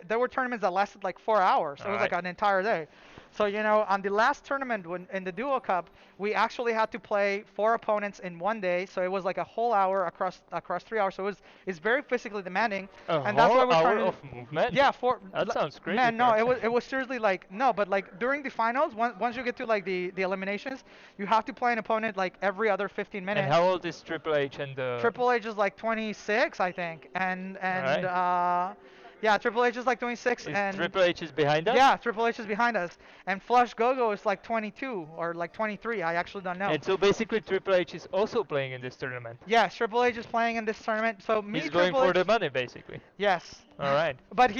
[SPEAKER 2] there were tournaments that lasted like 4 hours. It was like
[SPEAKER 1] Alright.
[SPEAKER 2] an entire day. So, on the last tournament when in the Duo Cup, we actually had to play 4 opponents in one day. So it was like a whole hour across 3 hours. So it's very physically demanding,
[SPEAKER 1] A
[SPEAKER 2] and that's why
[SPEAKER 1] whole
[SPEAKER 2] we're trying
[SPEAKER 1] hour
[SPEAKER 2] to.
[SPEAKER 1] of movement?
[SPEAKER 2] Yeah,
[SPEAKER 1] That sounds crazy
[SPEAKER 2] man, no,
[SPEAKER 1] fast.
[SPEAKER 2] it was seriously like no, but like during the finals, once you get to like the eliminations, you have to play an opponent like every other 15
[SPEAKER 1] And
[SPEAKER 2] minutes.
[SPEAKER 1] how old is Triple H and the...
[SPEAKER 2] Triple H is like 26, I think, and
[SPEAKER 1] Alright.
[SPEAKER 2] yeah, Triple H is like 26,
[SPEAKER 1] Is
[SPEAKER 2] and
[SPEAKER 1] Triple H is behind us?
[SPEAKER 2] yeah, Triple H is behind us, and Flush Gogo is like 22 or like 23. I actually don't know.
[SPEAKER 1] And so basically Triple H is also playing in this tournament.
[SPEAKER 2] Yes, Triple H is playing in this tournament. So me,
[SPEAKER 1] He's going
[SPEAKER 2] Triple
[SPEAKER 1] for
[SPEAKER 2] H.
[SPEAKER 1] the money basically.
[SPEAKER 2] Yes.
[SPEAKER 1] Alright.
[SPEAKER 2] but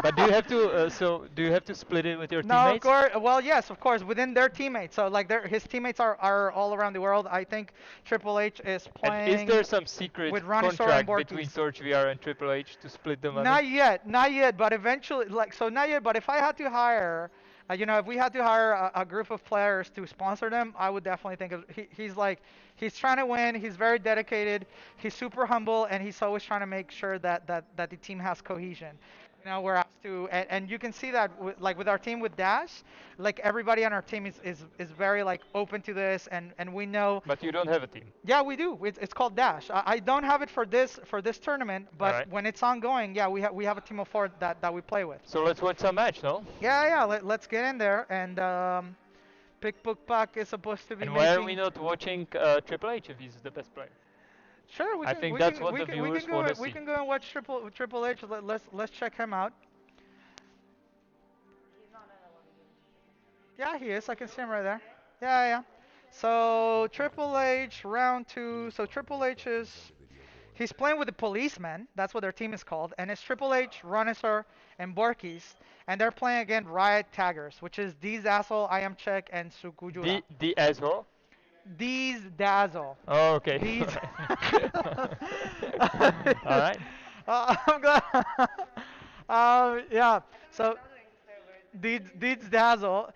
[SPEAKER 1] But do you have to do you have to split it with your
[SPEAKER 2] no, of
[SPEAKER 1] teammates?
[SPEAKER 2] course. Well, yes, of course, within their teammates. So like his teammates are all around the world. I think Triple H is
[SPEAKER 1] And is
[SPEAKER 2] playing
[SPEAKER 1] there some secret
[SPEAKER 2] with Ronnie Sora and
[SPEAKER 1] contract between
[SPEAKER 2] Borkis.
[SPEAKER 1] Torch VR and Triple H to split the money?
[SPEAKER 2] Not yet, but eventually, like, so not yet, but if I had to hire, if we had to hire a group of players to sponsor them, I would definitely think of, he's like, he's trying to win, he's very dedicated, he's super humble, and he's always trying to make sure that the team has cohesion. Whereas and you can see that like with our team with Dash, like everybody on our team is very like open to this, and we know.
[SPEAKER 1] But you don't have a team.
[SPEAKER 2] Yeah, we do. It's called Dash. I don't have it for this tournament, but
[SPEAKER 1] Alright.
[SPEAKER 2] when it's ongoing, yeah, we have a team of 4 that we play with.
[SPEAKER 1] So let's watch some match, no?
[SPEAKER 2] Yeah. Let's get in there, and Pick Book Pack is supposed to be
[SPEAKER 1] And
[SPEAKER 2] making.
[SPEAKER 1] why are we not watching Triple H if he's the best player?
[SPEAKER 2] Sure, we
[SPEAKER 1] I
[SPEAKER 2] can.
[SPEAKER 1] think
[SPEAKER 2] we
[SPEAKER 1] that's
[SPEAKER 2] can,
[SPEAKER 1] what
[SPEAKER 2] we
[SPEAKER 1] the
[SPEAKER 2] can, we
[SPEAKER 1] viewers
[SPEAKER 2] can go.
[SPEAKER 1] wanna
[SPEAKER 2] We
[SPEAKER 1] see.
[SPEAKER 2] can go and watch Triple H. Let's check him out. Yeah, he is. I can see him right there. Yeah. So Triple H round 2. So Triple H is he's playing with the policemen. That's what their team is called. And it's Triple H, Ronisor, and Borkis. And they're playing again Riot Taggers, which is These Asshole, I Am Check, and Sukujura.
[SPEAKER 1] The asshole?
[SPEAKER 2] These Dazzle.
[SPEAKER 1] Oh, okay.
[SPEAKER 2] These.
[SPEAKER 1] Alright.
[SPEAKER 2] I'm glad. Yeah. So. Deeds dazzle.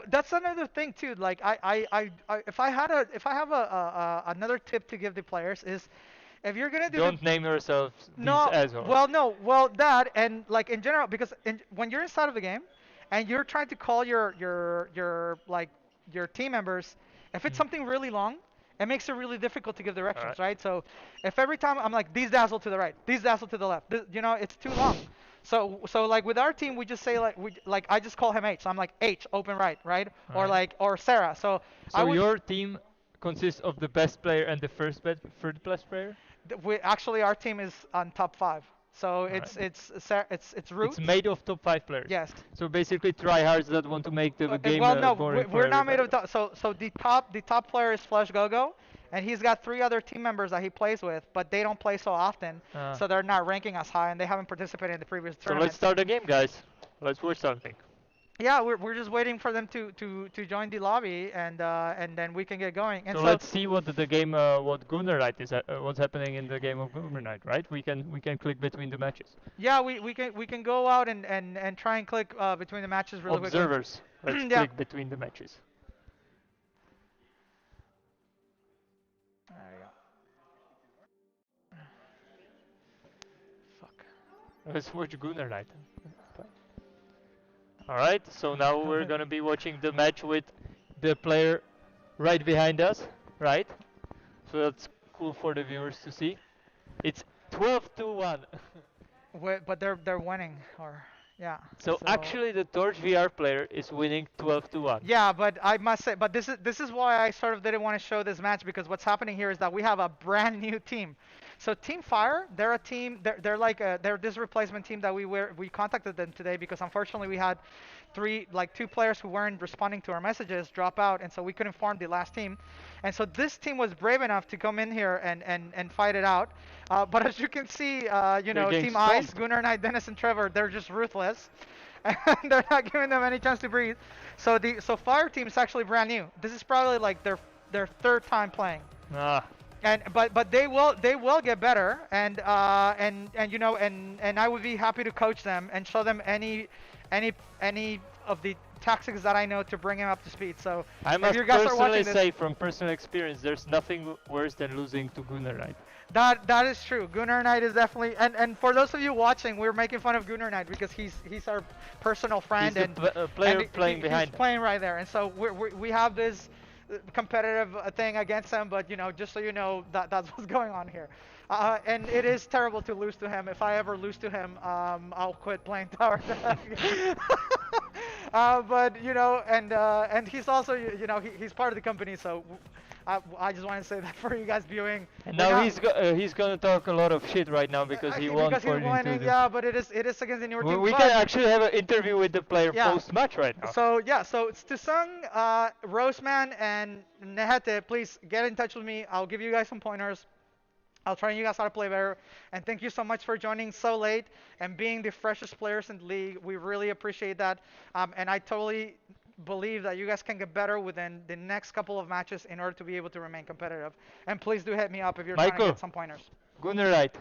[SPEAKER 2] That's another thing too. Like if I have another tip to give the players is, if you're gonna do
[SPEAKER 1] Don't name yourself these
[SPEAKER 2] no,
[SPEAKER 1] assholes.
[SPEAKER 2] well, no, well that and like in general, because when you're inside of the game, and you're trying to call your team members, if it's something really long, it makes it really difficult to give directions,
[SPEAKER 1] Alright.
[SPEAKER 2] right? So if every time I'm like these dazzle to the right, these dazzle to the left, it's too long. So like with our team, we just say like I just call him H. So I'm like H, open right, right? Or
[SPEAKER 1] Alright.
[SPEAKER 2] or Sarah. So I
[SPEAKER 1] So
[SPEAKER 2] would,
[SPEAKER 1] your team consists of the best player and the third best player?
[SPEAKER 2] actually our team is on top 5. So
[SPEAKER 1] Alright.
[SPEAKER 2] it's Root.
[SPEAKER 1] It's made of top 5 players.
[SPEAKER 2] Yes.
[SPEAKER 1] So basically tryhards that want to make the game
[SPEAKER 2] Well, no,
[SPEAKER 1] boring for
[SPEAKER 2] we're not made
[SPEAKER 1] everybody.
[SPEAKER 2] of so the top player is Flush Gogo, and he's got 3 other team members that he plays with, but they don't play so often,
[SPEAKER 1] Ah.
[SPEAKER 2] so they're not ranking as high, and they haven't participated in the previous
[SPEAKER 1] So
[SPEAKER 2] tournament.
[SPEAKER 1] let's start the game, guys. Let's watch something.
[SPEAKER 2] Yeah, we're just waiting for them to join the lobby, and then we can get going. And
[SPEAKER 1] So let's see what the game, what Gunnar Knight is, what's happening in the game of Gunnar Knight, right? We can click between the matches.
[SPEAKER 2] yeah, we can go out and try and click between the matches really quickly.
[SPEAKER 1] Observers. Let's
[SPEAKER 2] Yeah.
[SPEAKER 1] click between the matches.
[SPEAKER 2] There you go. Fuck.
[SPEAKER 1] Let's watch Gunnar Knight. Alright, so now we're gonna be watching the match with the player right behind us, right? So that's cool for the viewers to see. It's 12-1.
[SPEAKER 2] But they're winning, or yeah.
[SPEAKER 1] So actually the Torch VR player is winning 12-1.
[SPEAKER 2] Yeah, but I must say, but this is why I sort of didn't want to show this match, because what's happening here is that we have a brand new team. So Team Fire, they're a team. They're this replacement team that we contacted them today because unfortunately we had 2 players who weren't responding to our messages drop out, and so we couldn't form the last team. And so this team was brave enough to come in here and fight it out. But as you can see,
[SPEAKER 1] getting
[SPEAKER 2] Team Ice,
[SPEAKER 1] stomped.
[SPEAKER 2] Gunnar Knight, Dennis, and Trevor, they're just ruthless. And they're not giving them any chance to breathe. So Fire team is actually brand new. This is probably like their 3rd time playing.
[SPEAKER 1] Ah,
[SPEAKER 2] But they will get better, and I would be happy to coach them and show them any of the tactics that I know to bring him up to speed. So
[SPEAKER 1] I
[SPEAKER 2] if
[SPEAKER 1] must
[SPEAKER 2] you guys are
[SPEAKER 1] personally
[SPEAKER 2] watching this,
[SPEAKER 1] say from personal experience, there's nothing worse than losing to Gunnar Knight.
[SPEAKER 2] that is true. Gunnar Knight is definitely, and for those of you watching, we're making fun of Gunnar Knight because he's our personal friend,
[SPEAKER 1] He's
[SPEAKER 2] and
[SPEAKER 1] the player playing
[SPEAKER 2] he's
[SPEAKER 1] behind him.
[SPEAKER 2] playing right there, and so we have this competitive thing against him, but just so you know, that's what's going on here. And it is terrible to lose to him. If I ever lose to him, I'll quit playing Tower Tag. But and he's also he's part of the company, so I just want to say that for you guys viewing.
[SPEAKER 1] And
[SPEAKER 2] We're
[SPEAKER 1] now
[SPEAKER 2] not-
[SPEAKER 1] he's gonna talk a lot of shit right now because he won
[SPEAKER 2] because he's
[SPEAKER 1] 14
[SPEAKER 2] winning,
[SPEAKER 1] to
[SPEAKER 2] yeah, but it is against the newer team.
[SPEAKER 1] we
[SPEAKER 2] but-
[SPEAKER 1] can actually have an interview with the player
[SPEAKER 2] Yeah.
[SPEAKER 1] post match right now.
[SPEAKER 2] So yeah, so it's Tusung, Roseman, and Nehete. Please get in touch with me. I'll give you guys some pointers. I'll train you guys how to play better. And thank you so much for joining so late and being the freshest players in the league. We really appreciate that. And I totally believe that you guys can get better within the next couple of matches in order to be able to remain competitive. And please do hit me up if you're trying to
[SPEAKER 1] Michael.
[SPEAKER 2] get some pointers.
[SPEAKER 1] Gunnar Knight,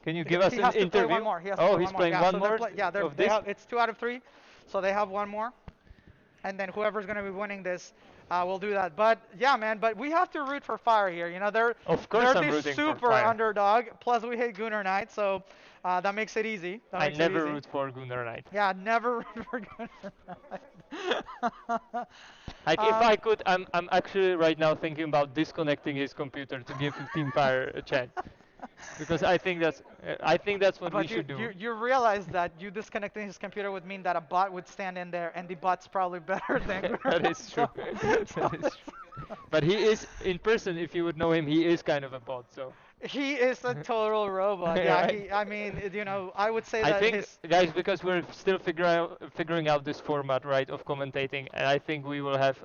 [SPEAKER 1] can you give us
[SPEAKER 2] He
[SPEAKER 1] an
[SPEAKER 2] has to play
[SPEAKER 1] interview?
[SPEAKER 2] one more. He has to
[SPEAKER 1] Oh,
[SPEAKER 2] play
[SPEAKER 1] he's
[SPEAKER 2] one more.
[SPEAKER 1] playing
[SPEAKER 2] Yeah,
[SPEAKER 1] one
[SPEAKER 2] so they're
[SPEAKER 1] more
[SPEAKER 2] play- yeah,
[SPEAKER 1] of
[SPEAKER 2] they
[SPEAKER 1] this?
[SPEAKER 2] have, it's 2 out of 3, so they have one more. And then whoever's going to be winning this will do that. But yeah, man, but we have to root for Fire here. They're
[SPEAKER 1] Of course
[SPEAKER 2] they're
[SPEAKER 1] I'm
[SPEAKER 2] the
[SPEAKER 1] rooting for
[SPEAKER 2] super
[SPEAKER 1] Fire.
[SPEAKER 2] underdog. Plus we hate Gunnar Knight, so that makes it easy. That
[SPEAKER 1] I
[SPEAKER 2] makes it
[SPEAKER 1] never
[SPEAKER 2] easy.
[SPEAKER 1] root for Gunnar Knight.
[SPEAKER 2] Yeah, never root for Gunnar Knight.
[SPEAKER 1] Like if I could, I'm actually right now thinking about disconnecting his computer to give Team Fire a chance, because I think that's what we
[SPEAKER 2] But
[SPEAKER 1] should do.
[SPEAKER 2] you realize that you disconnecting his computer would mean that a bot would stand in there, and the bot's probably better than Gunnar
[SPEAKER 1] That
[SPEAKER 2] Knight,
[SPEAKER 1] is true.
[SPEAKER 2] so-
[SPEAKER 1] That is true. But he is in person. If you would know him, he is kind of a bot. So
[SPEAKER 2] He is a total robot. Yeah,
[SPEAKER 1] Right.
[SPEAKER 2] I mean, I would say
[SPEAKER 1] I
[SPEAKER 2] that
[SPEAKER 1] think,
[SPEAKER 2] his
[SPEAKER 1] guys, because we're still figuring out this format, right, of commentating, and I think we will have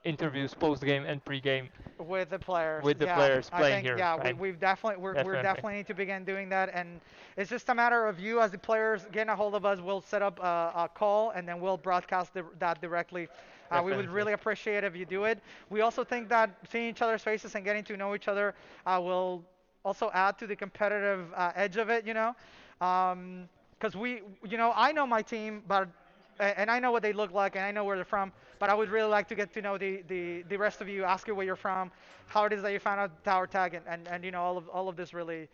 [SPEAKER 1] interviews post game and pre game.
[SPEAKER 2] with the players.
[SPEAKER 1] With the
[SPEAKER 2] yeah,
[SPEAKER 1] players
[SPEAKER 2] I
[SPEAKER 1] playing
[SPEAKER 2] think,
[SPEAKER 1] here,
[SPEAKER 2] Yeah,
[SPEAKER 1] right?
[SPEAKER 2] we've definitely we
[SPEAKER 1] Definitely.
[SPEAKER 2] definitely need to begin doing that, and it's just a matter of you as the players getting a hold of us. We'll set up a call, and then we'll broadcast that directly. We would
[SPEAKER 1] Definitely.
[SPEAKER 2] really appreciate if you do it. We also think that seeing each other's faces and getting to know each other will also add to the competitive edge of it. Because I know my team, but and I know what they look like, and I know where they're from. But I would really like to get to know the rest of you, ask you where you're from, how it is that you found out Tower Tag, and all of this really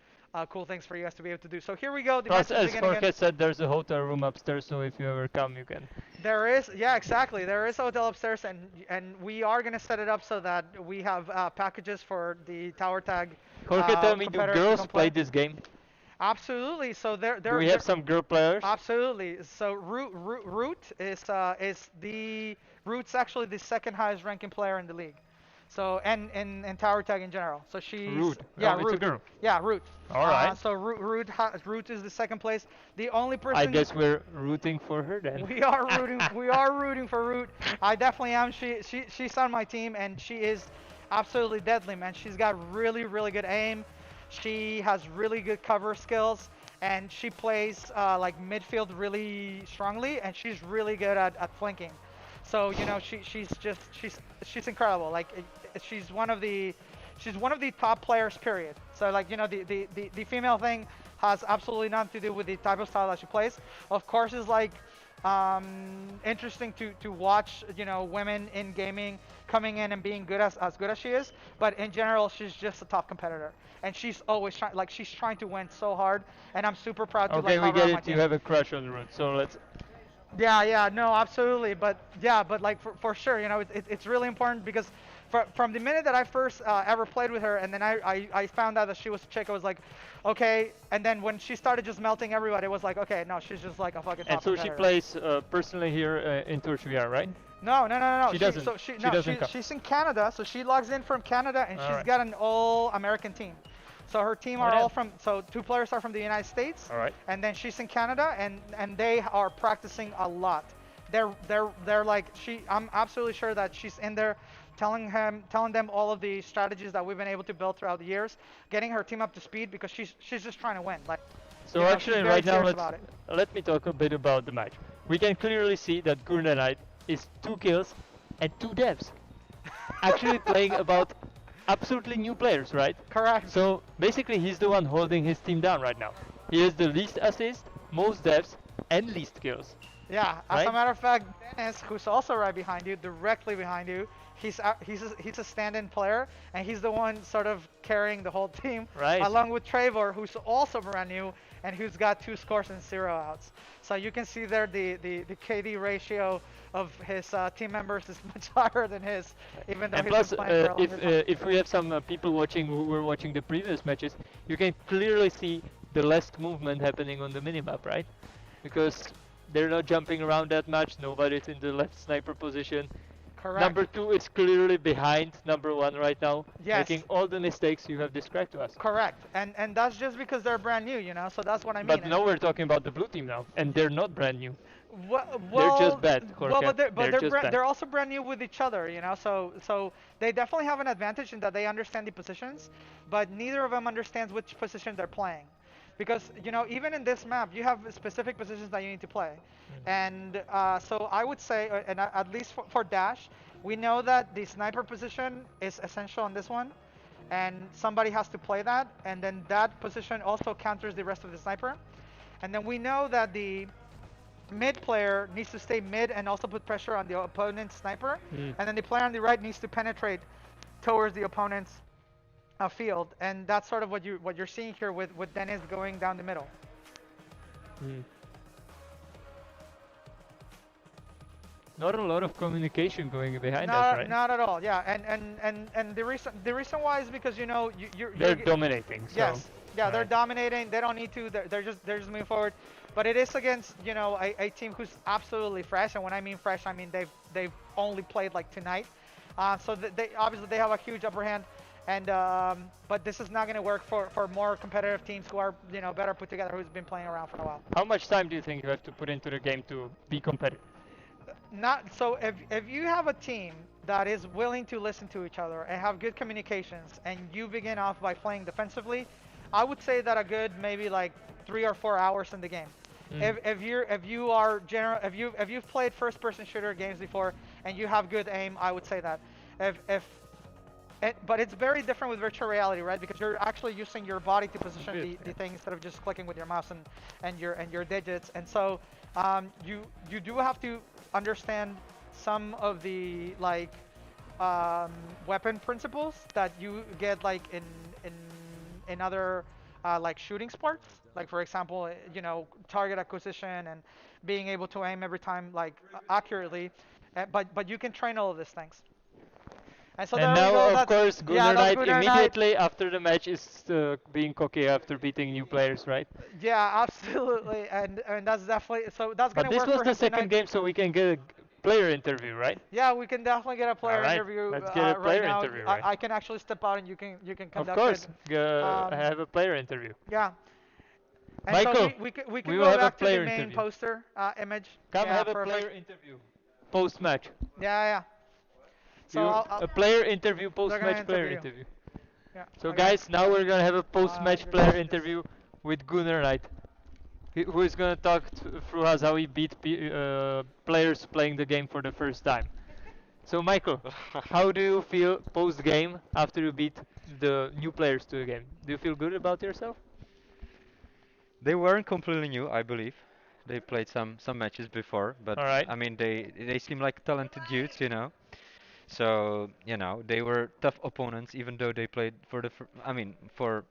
[SPEAKER 2] cool things for you guys to be able to do. So here we go. The
[SPEAKER 1] Plus,
[SPEAKER 2] match is
[SPEAKER 1] as
[SPEAKER 2] beginning
[SPEAKER 1] Jorge
[SPEAKER 2] again.
[SPEAKER 1] said, there's a hotel room upstairs, so if you ever come, you can.
[SPEAKER 2] There is, yeah, exactly. There is a hotel upstairs, and we are gonna set it up so that we have packages for the Tower Tag.
[SPEAKER 1] Jorge, tell me, do
[SPEAKER 2] competitors to
[SPEAKER 1] girls
[SPEAKER 2] come
[SPEAKER 1] play this game?
[SPEAKER 2] Absolutely. So there,
[SPEAKER 1] Do we have some girl players?
[SPEAKER 2] Absolutely. So Root is the Root's actually the second highest ranking player in the league. So and in Tower Tag in general. So she's
[SPEAKER 1] Root.
[SPEAKER 2] Yeah,
[SPEAKER 1] Oh, it's
[SPEAKER 2] Root.
[SPEAKER 1] a girl.
[SPEAKER 2] Yeah, Root.
[SPEAKER 1] All right.
[SPEAKER 2] So Root is the second place. The only person.
[SPEAKER 1] I guess we're rooting for her then.
[SPEAKER 2] We are rooting. We are rooting for Root. I definitely am. She's on my team, and she is absolutely deadly, man. She's got really good aim. She has really good cover skills, and she plays like midfield really strongly, and she's really good at flanking. So she's incredible. Like she's one of the top players. Period. So like the female thing has absolutely nothing to do with the type of style that she plays. Of course, it's like interesting to watch women in gaming coming in and being good as good as she is. But in general, she's just a top competitor, and she's always she's trying to win so hard. And I'm super proud to
[SPEAKER 1] Okay,
[SPEAKER 2] like
[SPEAKER 1] we
[SPEAKER 2] have her
[SPEAKER 1] get
[SPEAKER 2] on my
[SPEAKER 1] it. You
[SPEAKER 2] team.
[SPEAKER 1] have a crush on Root, so let's.
[SPEAKER 2] Yeah, no, absolutely, but like for sure, it's really important because from the minute that I first ever played with her, and then I found out that she was a chick, I was like, okay, and then when she started just melting everybody, it was like, okay, no, she's just like a fucking top
[SPEAKER 1] And so she
[SPEAKER 2] competitor.
[SPEAKER 1] plays personally here in Turchvr, right?
[SPEAKER 2] No.
[SPEAKER 1] She doesn't.
[SPEAKER 2] So
[SPEAKER 1] She doesn't come.
[SPEAKER 2] she's in Canada, so she logs in from Canada, and she's
[SPEAKER 1] Alright.
[SPEAKER 2] got an all-American team. So her team
[SPEAKER 1] Oh,
[SPEAKER 2] are
[SPEAKER 1] yeah.
[SPEAKER 2] all from. So 2 players are from the United States.
[SPEAKER 1] All right.
[SPEAKER 2] And then she's in Canada, and they are practicing a lot. They're like I'm absolutely sure that she's in there, telling them all of the strategies that we've been able to build throughout the years, getting her team up to speed because she's just trying to win. Like.
[SPEAKER 1] So
[SPEAKER 2] she's
[SPEAKER 1] actually,
[SPEAKER 2] very
[SPEAKER 1] right now,
[SPEAKER 2] serious about it.
[SPEAKER 1] let me talk a bit about the match. We can clearly see that Gunnar Knight is 2 kills and 2 devs. Actually playing about absolutely new players, right?
[SPEAKER 2] Correct.
[SPEAKER 1] So basically, he's the one holding his team down right now. He has the least assists, most devs, and least kills.
[SPEAKER 2] Yeah, as a
[SPEAKER 1] right?
[SPEAKER 2] matter of fact, Dennis, who's also right behind you, directly behind you, he's a stand-in player, and he's the one sort of carrying the whole team,
[SPEAKER 1] Right.
[SPEAKER 2] along with Trevor, who's also brand new and who's got 2 scores and 0 outs. So you can see there the KD ratio of his team members is much higher than his, even though
[SPEAKER 1] And
[SPEAKER 2] he's been
[SPEAKER 1] plus,
[SPEAKER 2] playing for a longer time.
[SPEAKER 1] if we have some people watching who were watching the previous matches, you can clearly see the less movement happening on the minimap, right? Because they're not jumping around that much. Nobody's in the left sniper position.
[SPEAKER 2] Correct.
[SPEAKER 1] Number two is clearly behind number one right now,
[SPEAKER 2] Yes.
[SPEAKER 1] making all the mistakes you have described to us.
[SPEAKER 2] Correct. And that's just because they're brand new, So that's what I mean.
[SPEAKER 1] But now we're talking about the blue team now, and they're not brand new.
[SPEAKER 2] Well,
[SPEAKER 1] They're just
[SPEAKER 2] well,
[SPEAKER 1] bad,
[SPEAKER 2] well,
[SPEAKER 1] Jorge. They're just bad.
[SPEAKER 2] they're also brand new with each other, So they definitely have an advantage in that they understand the positions, but neither of them understands which position they're playing, because even in this map you have specific positions that you need to play, and so I would say, at least for Dash, we know that the sniper position is essential on this one, and somebody has to play that, and then that position also counters the rest of the sniper, and then we know that the mid player needs to stay mid and also put pressure on the opponent's sniper,
[SPEAKER 1] Mm.
[SPEAKER 2] and then the player on the right needs to penetrate towards the opponent's field, and that's sort of what you're seeing here with Dennis going down the middle.
[SPEAKER 1] Mm. Not a lot of communication going behind us, right?
[SPEAKER 2] Not at all. Yeah, and the reason why is because
[SPEAKER 1] They're dominating. So.
[SPEAKER 2] yes, yeah, they're
[SPEAKER 1] Right.
[SPEAKER 2] dominating. They don't need to. They're just moving forward. But it is against a team who's absolutely fresh. And when I mean fresh, I mean they've only played like tonight. So they obviously they have a huge upper hand. And but this is not going to work for more competitive teams who are better put together, who's been playing around for a while.
[SPEAKER 1] How much time do you think you have to put into the game to be competitive?
[SPEAKER 2] Not so if you have a team that is willing to listen to each other and have good communications, and you begin off by playing defensively, I would say that a good maybe like 3 or 4 hours in the game.
[SPEAKER 1] Mm.
[SPEAKER 2] If you've played first person shooter games before and you have good aim, I would say that. If but it's very different with virtual reality, right? Because you're actually using your body to position
[SPEAKER 1] Good,
[SPEAKER 2] the
[SPEAKER 1] yeah.
[SPEAKER 2] thing instead of just clicking with your mouse and your digits. And so you do have to understand some of the weapon principles that you get like in other like shooting sports. Like for example, target acquisition and being able to aim every time like accurately. But you can train all of these things. And so
[SPEAKER 1] And
[SPEAKER 2] there we go.
[SPEAKER 1] now, of
[SPEAKER 2] That's
[SPEAKER 1] course,
[SPEAKER 2] yeah,
[SPEAKER 1] Gunnar
[SPEAKER 2] that's
[SPEAKER 1] Knight
[SPEAKER 2] Gunnar Knight.
[SPEAKER 1] immediately after the match is being cocky after beating new players, right?
[SPEAKER 2] Yeah, absolutely. And that's definitely so that's
[SPEAKER 1] But
[SPEAKER 2] gonna
[SPEAKER 1] this
[SPEAKER 2] work
[SPEAKER 1] was
[SPEAKER 2] for
[SPEAKER 1] the
[SPEAKER 2] him
[SPEAKER 1] second
[SPEAKER 2] tonight.
[SPEAKER 1] game, so we can get a player interview, right?
[SPEAKER 2] Yeah, we can definitely get a
[SPEAKER 1] All
[SPEAKER 2] player
[SPEAKER 1] right,
[SPEAKER 2] interview
[SPEAKER 1] let's get a
[SPEAKER 2] right
[SPEAKER 1] player
[SPEAKER 2] now.
[SPEAKER 1] interview, right?
[SPEAKER 2] I can actually step out and you can
[SPEAKER 1] Of
[SPEAKER 2] conduct
[SPEAKER 1] course,
[SPEAKER 2] it. Um,
[SPEAKER 1] have a player interview.
[SPEAKER 2] yeah. And so
[SPEAKER 1] Michael,
[SPEAKER 2] we can
[SPEAKER 1] we will
[SPEAKER 2] go
[SPEAKER 1] have a
[SPEAKER 2] back to the
[SPEAKER 1] player
[SPEAKER 2] main
[SPEAKER 1] interview.
[SPEAKER 2] poster image.
[SPEAKER 1] Come
[SPEAKER 2] Yeah,
[SPEAKER 1] have a
[SPEAKER 2] perfect.
[SPEAKER 1] player interview post-match.
[SPEAKER 2] Yeah, yeah. So
[SPEAKER 1] You
[SPEAKER 2] I'll
[SPEAKER 1] a player interview,
[SPEAKER 2] they're gonna
[SPEAKER 1] post-match player
[SPEAKER 2] interview you.
[SPEAKER 1] interview.
[SPEAKER 2] Yeah.
[SPEAKER 1] So
[SPEAKER 2] Okay.
[SPEAKER 1] guys, now we're gonna have a post-match
[SPEAKER 2] Good
[SPEAKER 1] player
[SPEAKER 2] messages.
[SPEAKER 1] interview with Gunnar Knight, who is gonna talk through us how he beat players playing the game for the first time. So Michael, how do you feel post-game after you beat the new players to the game? Do you feel good about yourself?
[SPEAKER 4] They weren't completely new, I believe. They played some matches before, but
[SPEAKER 1] All right.
[SPEAKER 4] I mean they seem like talented dudes. So they were tough opponents, even though they played for I mean for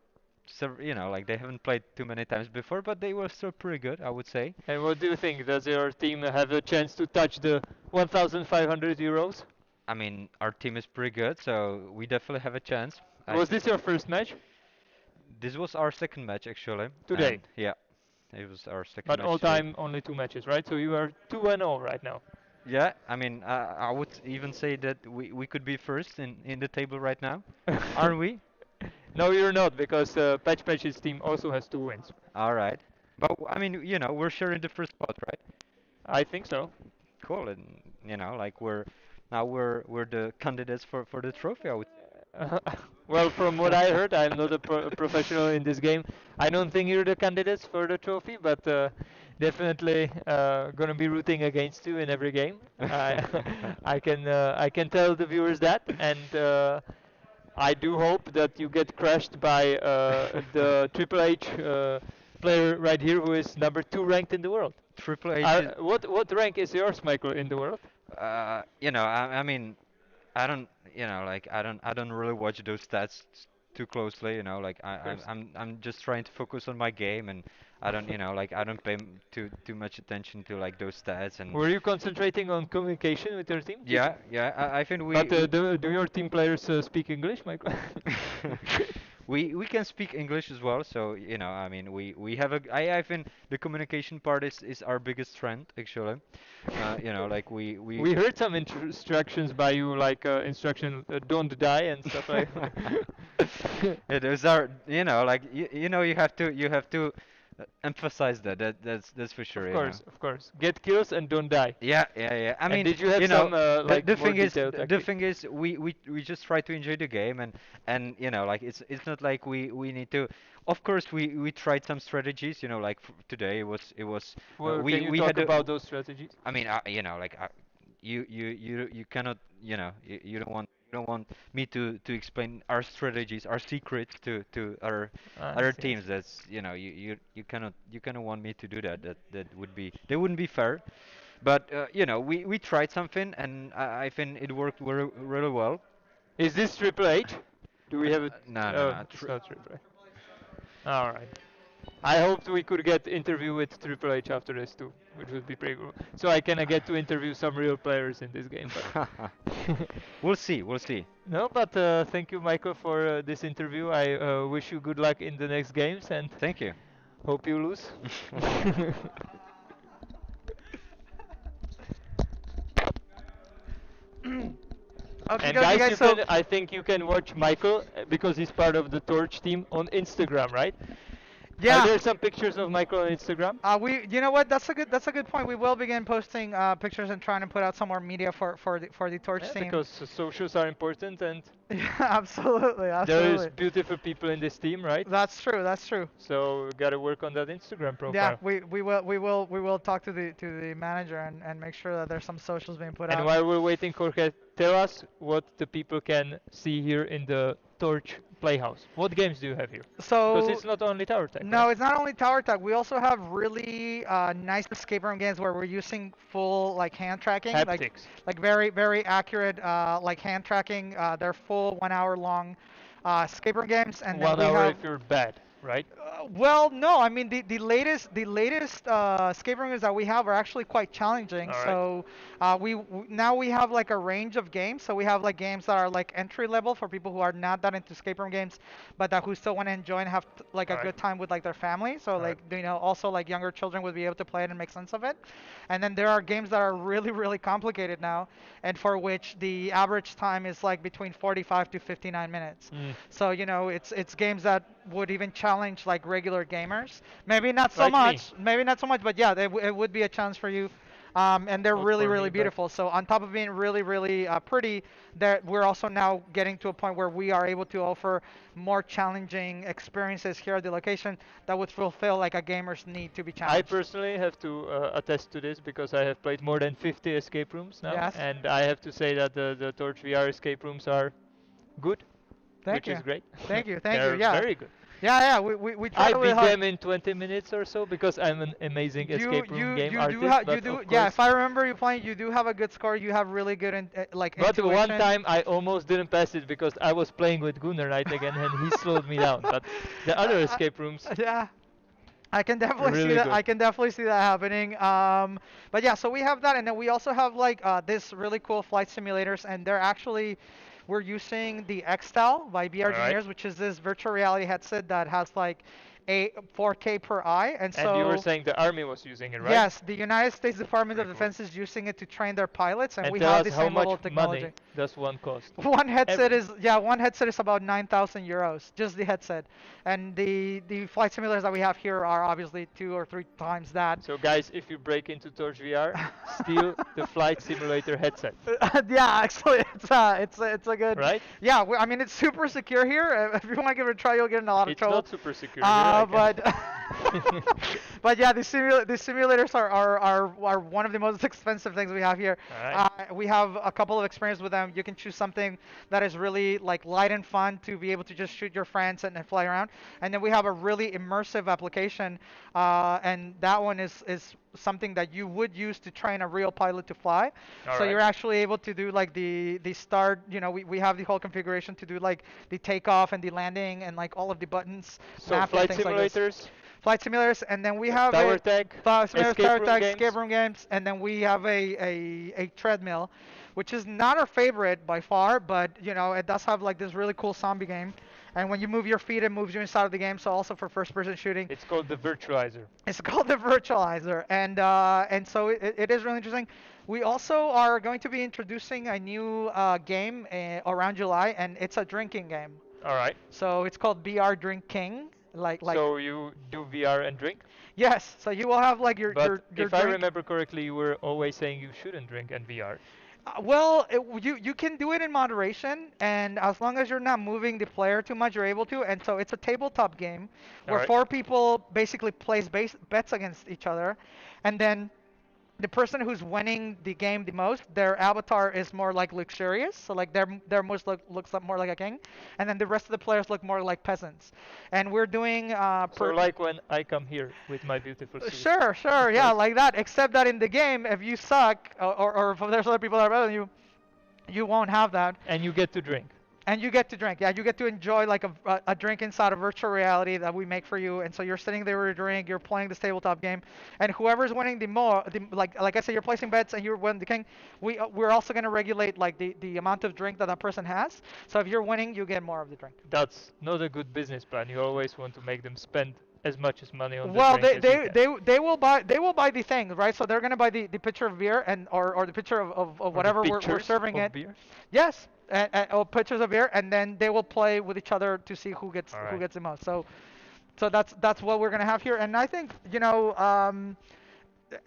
[SPEAKER 4] several, like they haven't played too many times before, but they were still pretty good, I would say.
[SPEAKER 1] And what do you think? Does your team have a chance to touch the 1,500 euros?
[SPEAKER 4] I mean our team is pretty good, so we definitely have a chance.
[SPEAKER 1] Was this your first match?
[SPEAKER 4] This was our second match actually,
[SPEAKER 1] Today.
[SPEAKER 4] and yeah, it was our second
[SPEAKER 1] But
[SPEAKER 4] match
[SPEAKER 1] all
[SPEAKER 4] today.
[SPEAKER 1] time only 2 matches, right? So you are 2-0 right now.
[SPEAKER 4] Yeah, I mean, I would even say that we could be first in the table right now, aren't we?
[SPEAKER 1] No, you're not, because Patch Patch's team also has 2 wins.
[SPEAKER 4] All right. But I mean, we're sharing the first spot, right?
[SPEAKER 1] I think so.
[SPEAKER 4] Cool, and like we're the candidates for the trophy. I would.
[SPEAKER 1] Well, from what I heard, I'm not a professional in this game. I don't think you're the candidates for the trophy, but definitely gonna be rooting against you in every game. I I can tell the viewers that, and I do hope that you get crushed by the Triple H player right here, who is number 2 ranked in the world.
[SPEAKER 4] Triple H is,
[SPEAKER 1] What rank is yours, Michael, in the world?
[SPEAKER 4] I mean, I don't, like I don't really watch those stats too closely, like
[SPEAKER 1] Of course.
[SPEAKER 4] I'm just trying to focus on my game, and I don't, like I don't pay too much attention to like those stats. And
[SPEAKER 1] Were you concentrating on communication with your team?
[SPEAKER 4] yeah, yeah, I think
[SPEAKER 1] But
[SPEAKER 4] we
[SPEAKER 1] do your team players speak English, Michael?
[SPEAKER 4] we can speak English as well, so I mean we have I think the communication part is our biggest strength actually. Like we
[SPEAKER 1] We heard some instructions by you, like instruction don't die and stuff like.
[SPEAKER 4] Yeah, those are, like you have to emphasize that's for sure,
[SPEAKER 1] Of course, of course. Get kills and don't die.
[SPEAKER 4] Yeah, yeah, yeah. I
[SPEAKER 1] And
[SPEAKER 4] mean,
[SPEAKER 1] did you have some
[SPEAKER 4] the
[SPEAKER 1] like
[SPEAKER 4] the
[SPEAKER 1] more
[SPEAKER 4] thing is
[SPEAKER 1] detailed
[SPEAKER 4] the
[SPEAKER 1] tactics?
[SPEAKER 4] thing is we just try to enjoy the game, and like it's not like we need to. Of course, we tried some strategies, like today it was
[SPEAKER 1] Well,
[SPEAKER 4] we
[SPEAKER 1] can you
[SPEAKER 4] we had
[SPEAKER 1] talk
[SPEAKER 4] a,
[SPEAKER 1] about those strategies?
[SPEAKER 4] I mean, like you cannot, you don't want me to explain our strategies, our secrets to other
[SPEAKER 1] I see, I
[SPEAKER 4] teams.
[SPEAKER 1] see.
[SPEAKER 4] That's, you cannot want me to do that. That wouldn't be fair. But we tried something, and I think it worked really well.
[SPEAKER 1] Is this Triple H? Do we have it?
[SPEAKER 4] No, no,
[SPEAKER 1] Oh,
[SPEAKER 4] no.
[SPEAKER 1] it's not Triple H. All right. I hoped we could get interview with Triple H after this too, which would be pretty cool. So I can get to interview some real players in this game. But
[SPEAKER 4] We'll see. We'll see.
[SPEAKER 1] no, but thank you, Michael, for this interview. I wish you good luck in the next games and
[SPEAKER 4] Thank you.
[SPEAKER 1] hope you lose.
[SPEAKER 2] Okay,
[SPEAKER 1] And
[SPEAKER 2] okay,
[SPEAKER 1] guys,
[SPEAKER 2] guys. So
[SPEAKER 1] I think you can watch Michael because he's part of the Torch team on Instagram, right? Are
[SPEAKER 2] yeah.
[SPEAKER 1] there some pictures of Michael on Instagram?
[SPEAKER 2] You know what? That's a good point. We will begin posting pictures and trying to put out some more media for the Torch
[SPEAKER 1] Yeah,
[SPEAKER 2] team.
[SPEAKER 1] because socials are important and
[SPEAKER 2] Yeah, absolutely,
[SPEAKER 1] there is
[SPEAKER 2] absolutely.
[SPEAKER 1] beautiful people in this team, right?
[SPEAKER 2] That's true. That's true.
[SPEAKER 1] So we gotta work on that Instagram
[SPEAKER 2] Yeah,
[SPEAKER 1] profile.
[SPEAKER 2] we will talk to the manager and make sure that there's some socials being put
[SPEAKER 1] And
[SPEAKER 2] out.
[SPEAKER 1] while we're waiting, Jorge, tell us what the people can see here in the Torch Playhouse. What games do you have here? Because
[SPEAKER 2] So
[SPEAKER 1] it's not only Tower Tech, right?
[SPEAKER 2] no, it's not only tower tag. We also have really nice escape room games where we're using full like hand tracking,
[SPEAKER 1] Haptics.
[SPEAKER 2] like very very accurate like hand tracking. They're full 1 hour long escape room games, and then
[SPEAKER 1] 1 hour
[SPEAKER 2] have
[SPEAKER 1] if you're bad, right?
[SPEAKER 2] well, no, I mean the latest escape rooms that we have are actually quite challenging.
[SPEAKER 1] All right.
[SPEAKER 2] So now we have like a range of games. So we have like games that are like entry level for people who are not that into escape room games, but that who still want to enjoy and have like a
[SPEAKER 1] All right.
[SPEAKER 2] good time with like their family. So
[SPEAKER 1] All right.
[SPEAKER 2] like also like younger children would be able to play it and make sense of it. And then there are games that are really really complicated now, and for which the average time is like between 45 to 59 minutes.
[SPEAKER 1] Mm.
[SPEAKER 2] So it's games that would even challenge like regular gamers. Maybe not so
[SPEAKER 1] Like me.
[SPEAKER 2] much. Maybe not so much, but yeah, it would be a challenge for you. And they're
[SPEAKER 1] Not
[SPEAKER 2] really
[SPEAKER 1] for me,
[SPEAKER 2] really
[SPEAKER 1] but
[SPEAKER 2] beautiful. So on top of being really really pretty, that we're also now getting to a point where we are able to offer more challenging experiences here at the location that would fulfill like a gamer's need to be
[SPEAKER 1] I
[SPEAKER 2] challenged.
[SPEAKER 1] personally have to attest to this because I have played more than 50 escape rooms now,
[SPEAKER 2] Yes.
[SPEAKER 1] and I have to say that the Torch VR escape rooms are good,
[SPEAKER 2] Thank
[SPEAKER 1] which
[SPEAKER 2] you.
[SPEAKER 1] is great.
[SPEAKER 2] Thank you. Thank you.
[SPEAKER 1] They're
[SPEAKER 2] Yeah.
[SPEAKER 1] very good.
[SPEAKER 2] Yeah, yeah. We try
[SPEAKER 1] I
[SPEAKER 2] really
[SPEAKER 1] beat
[SPEAKER 2] hard.
[SPEAKER 1] them in 20 minutes or so because I'm an amazing escape room game
[SPEAKER 2] you
[SPEAKER 1] artist.
[SPEAKER 2] do have
[SPEAKER 1] But
[SPEAKER 2] you do
[SPEAKER 1] of
[SPEAKER 2] yeah.
[SPEAKER 1] course,
[SPEAKER 2] If I remember you playing, you do have a good score. You have really good like
[SPEAKER 1] but one
[SPEAKER 2] intuition.
[SPEAKER 1] time I almost didn't pass it because I was playing with Gunnar Knight again and he slowed me down. But the other escape rooms,
[SPEAKER 2] Yeah. I can definitely see
[SPEAKER 1] really
[SPEAKER 2] that.
[SPEAKER 1] good.
[SPEAKER 2] I can definitely see that happening. But yeah, so we have that, and then we also have like this really cool flight simulators, and they're actually we're using the Xtal by BR
[SPEAKER 1] All right.
[SPEAKER 2] Engineers, which is this virtual reality headset that has like a 4K per eye, and
[SPEAKER 1] And you were
[SPEAKER 2] so
[SPEAKER 1] saying the army was using it, right?
[SPEAKER 2] yes, the United States Department of
[SPEAKER 1] Very cool.
[SPEAKER 2] Defense is using it to train their pilots, and
[SPEAKER 1] And
[SPEAKER 2] we
[SPEAKER 1] tell
[SPEAKER 2] have
[SPEAKER 1] us
[SPEAKER 2] the
[SPEAKER 1] how
[SPEAKER 2] same level
[SPEAKER 1] much
[SPEAKER 2] of technology.
[SPEAKER 1] money does one cost?
[SPEAKER 2] One headset is about 9,000 euros, just the headset, and the flight simulators that we have here are obviously 2 or 3 times that.
[SPEAKER 1] So guys, if you break into Torch VR, steal the flight simulator headset,
[SPEAKER 2] Yeah, actually, it's a good.
[SPEAKER 1] right?
[SPEAKER 2] Yeah, I mean it's super secure here. If you want to give it a try, you'll get in a lot of
[SPEAKER 1] It's
[SPEAKER 2] trouble.
[SPEAKER 1] not super secure here. I can-
[SPEAKER 2] But But yeah, the simulators are one of the most expensive things we have here.
[SPEAKER 1] All right.
[SPEAKER 2] We have a couple of experience with them. You can choose something that is really like light and fun to be able to just shoot your friends and fly around. And then we have a really immersive application, and that one is something that you would use to train a real pilot to fly.
[SPEAKER 1] All
[SPEAKER 2] So
[SPEAKER 1] right.
[SPEAKER 2] you're actually able to do like the start, we have the whole configuration to do like the takeoff and the landing and like all of the buttons,
[SPEAKER 1] So
[SPEAKER 2] map and
[SPEAKER 1] flight
[SPEAKER 2] things like this.
[SPEAKER 1] simulators,
[SPEAKER 2] Flight simulators, and then we have
[SPEAKER 1] tower
[SPEAKER 2] a
[SPEAKER 1] tag,
[SPEAKER 2] flight simulators,
[SPEAKER 1] escape
[SPEAKER 2] tower
[SPEAKER 1] room
[SPEAKER 2] tag,
[SPEAKER 1] games.
[SPEAKER 2] escape room games, and then we have a treadmill, which is not our favorite by far, but it does have like this really cool zombie game. And when you move your feet, it moves you inside of the game. So also for first-person shooting,
[SPEAKER 1] It's called the virtualizer.
[SPEAKER 2] it's called the virtualizer, and so it is really interesting. We also are going to be introducing a new game around July, and it's a drinking game.
[SPEAKER 1] All right.
[SPEAKER 2] So it's called BR Drink King. Like
[SPEAKER 1] So you do VR and drink?
[SPEAKER 2] yes. So you will have like your
[SPEAKER 1] But
[SPEAKER 2] your
[SPEAKER 1] if I
[SPEAKER 2] drink.
[SPEAKER 1] remember correctly, you were always saying you shouldn't drink in VR.
[SPEAKER 2] Well, you can do it in moderation, and as long as you're not moving the player too much, you're able to. And so it's a tabletop game
[SPEAKER 1] All
[SPEAKER 2] where
[SPEAKER 1] right.
[SPEAKER 2] four people basically place bets against each other, and then the person who's winning the game the most, their avatar is more like luxurious, so like their most looks like more like a king, and then the rest of the players look more like peasants. And we're doing
[SPEAKER 1] So like when I come here with my beautiful suit.
[SPEAKER 2] sure, yeah,
[SPEAKER 1] Right?
[SPEAKER 2] like that. Except that in the game, if you suck, or if there's other people that are better than you, you won't have that.
[SPEAKER 1] And you get to drink.
[SPEAKER 2] And you get to drink. Yeah, you get to enjoy like a drink inside of virtual reality that we make for you. And so you're sitting there with a drink, you're playing this tabletop game, and whoever's winning the more, like I said, you're placing bets and you're winning the king. We're also going to regulate like the amount of drink that that person has. So if you're winning, you get more of the drink.
[SPEAKER 1] That's not a good business plan. You always want to make them spend as much as money on the
[SPEAKER 2] Well,
[SPEAKER 1] drink as you can.
[SPEAKER 2] they will buy the thing, right? So they're gonna buy the pitcher of beer and or the pitcher of
[SPEAKER 1] Or the
[SPEAKER 2] whatever we're
[SPEAKER 1] pictures
[SPEAKER 2] serving
[SPEAKER 1] of
[SPEAKER 2] it.
[SPEAKER 1] beer.
[SPEAKER 2] Yes, or pitchers of beer, and then they will play with each other to see
[SPEAKER 1] All
[SPEAKER 2] who
[SPEAKER 1] right.
[SPEAKER 2] gets the most. So that's what we're gonna have here, and I think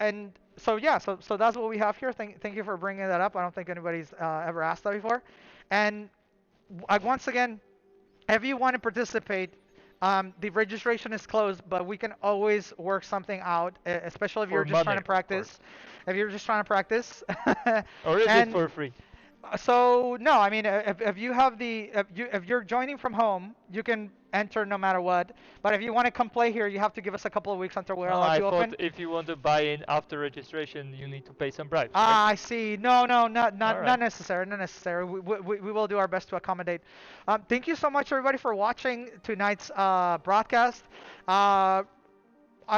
[SPEAKER 2] and so yeah, so that's what we have here. Thank you for bringing that up. I don't think anybody's ever asked that before, and once again, if you want to participate, the registration is closed, but we can always work something out, especially if
[SPEAKER 1] For
[SPEAKER 2] you're just trying
[SPEAKER 1] money,
[SPEAKER 2] to
[SPEAKER 1] of course.
[SPEAKER 2] practice. If you're just trying to practice.
[SPEAKER 1] Or is it
[SPEAKER 2] And
[SPEAKER 1] for free?
[SPEAKER 2] so no, I mean, if you have if you're joining from home, you can enter no matter what. But if you want to come play here, you have to give us a couple of weeks until we're
[SPEAKER 1] Oh,
[SPEAKER 2] allowed
[SPEAKER 1] I
[SPEAKER 2] to
[SPEAKER 1] thought
[SPEAKER 2] open.
[SPEAKER 1] if you want to buy in after registration, you need to pay some bribes, right?
[SPEAKER 2] Ah, I see. No, no,
[SPEAKER 1] All
[SPEAKER 2] not
[SPEAKER 1] right.
[SPEAKER 2] necessary, not necessary. We will do our best to accommodate. Thank you so much, everybody, for watching tonight's broadcast. Uh,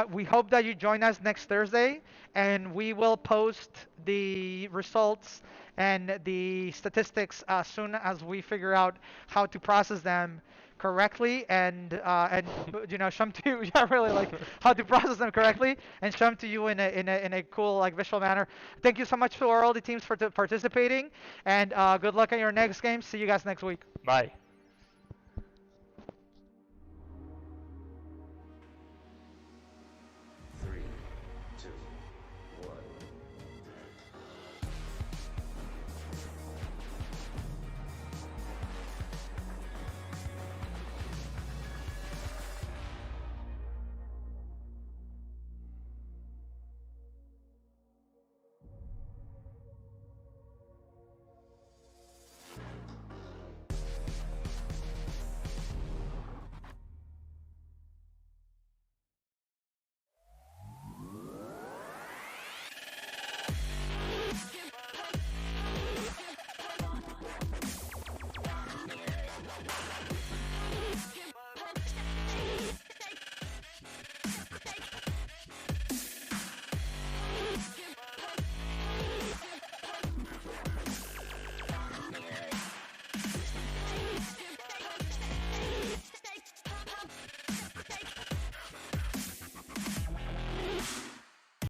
[SPEAKER 2] we hope that you join us next Thursday, and we will post the results and the statistics as soon as we figure out how to process them correctly and show 'em to you. Yeah, really like how to process them correctly and show 'em to you in a cool like visual manner. Thank you so much for all the teams for participating, and good luck on your next game. See you guys next week.
[SPEAKER 1] Bye.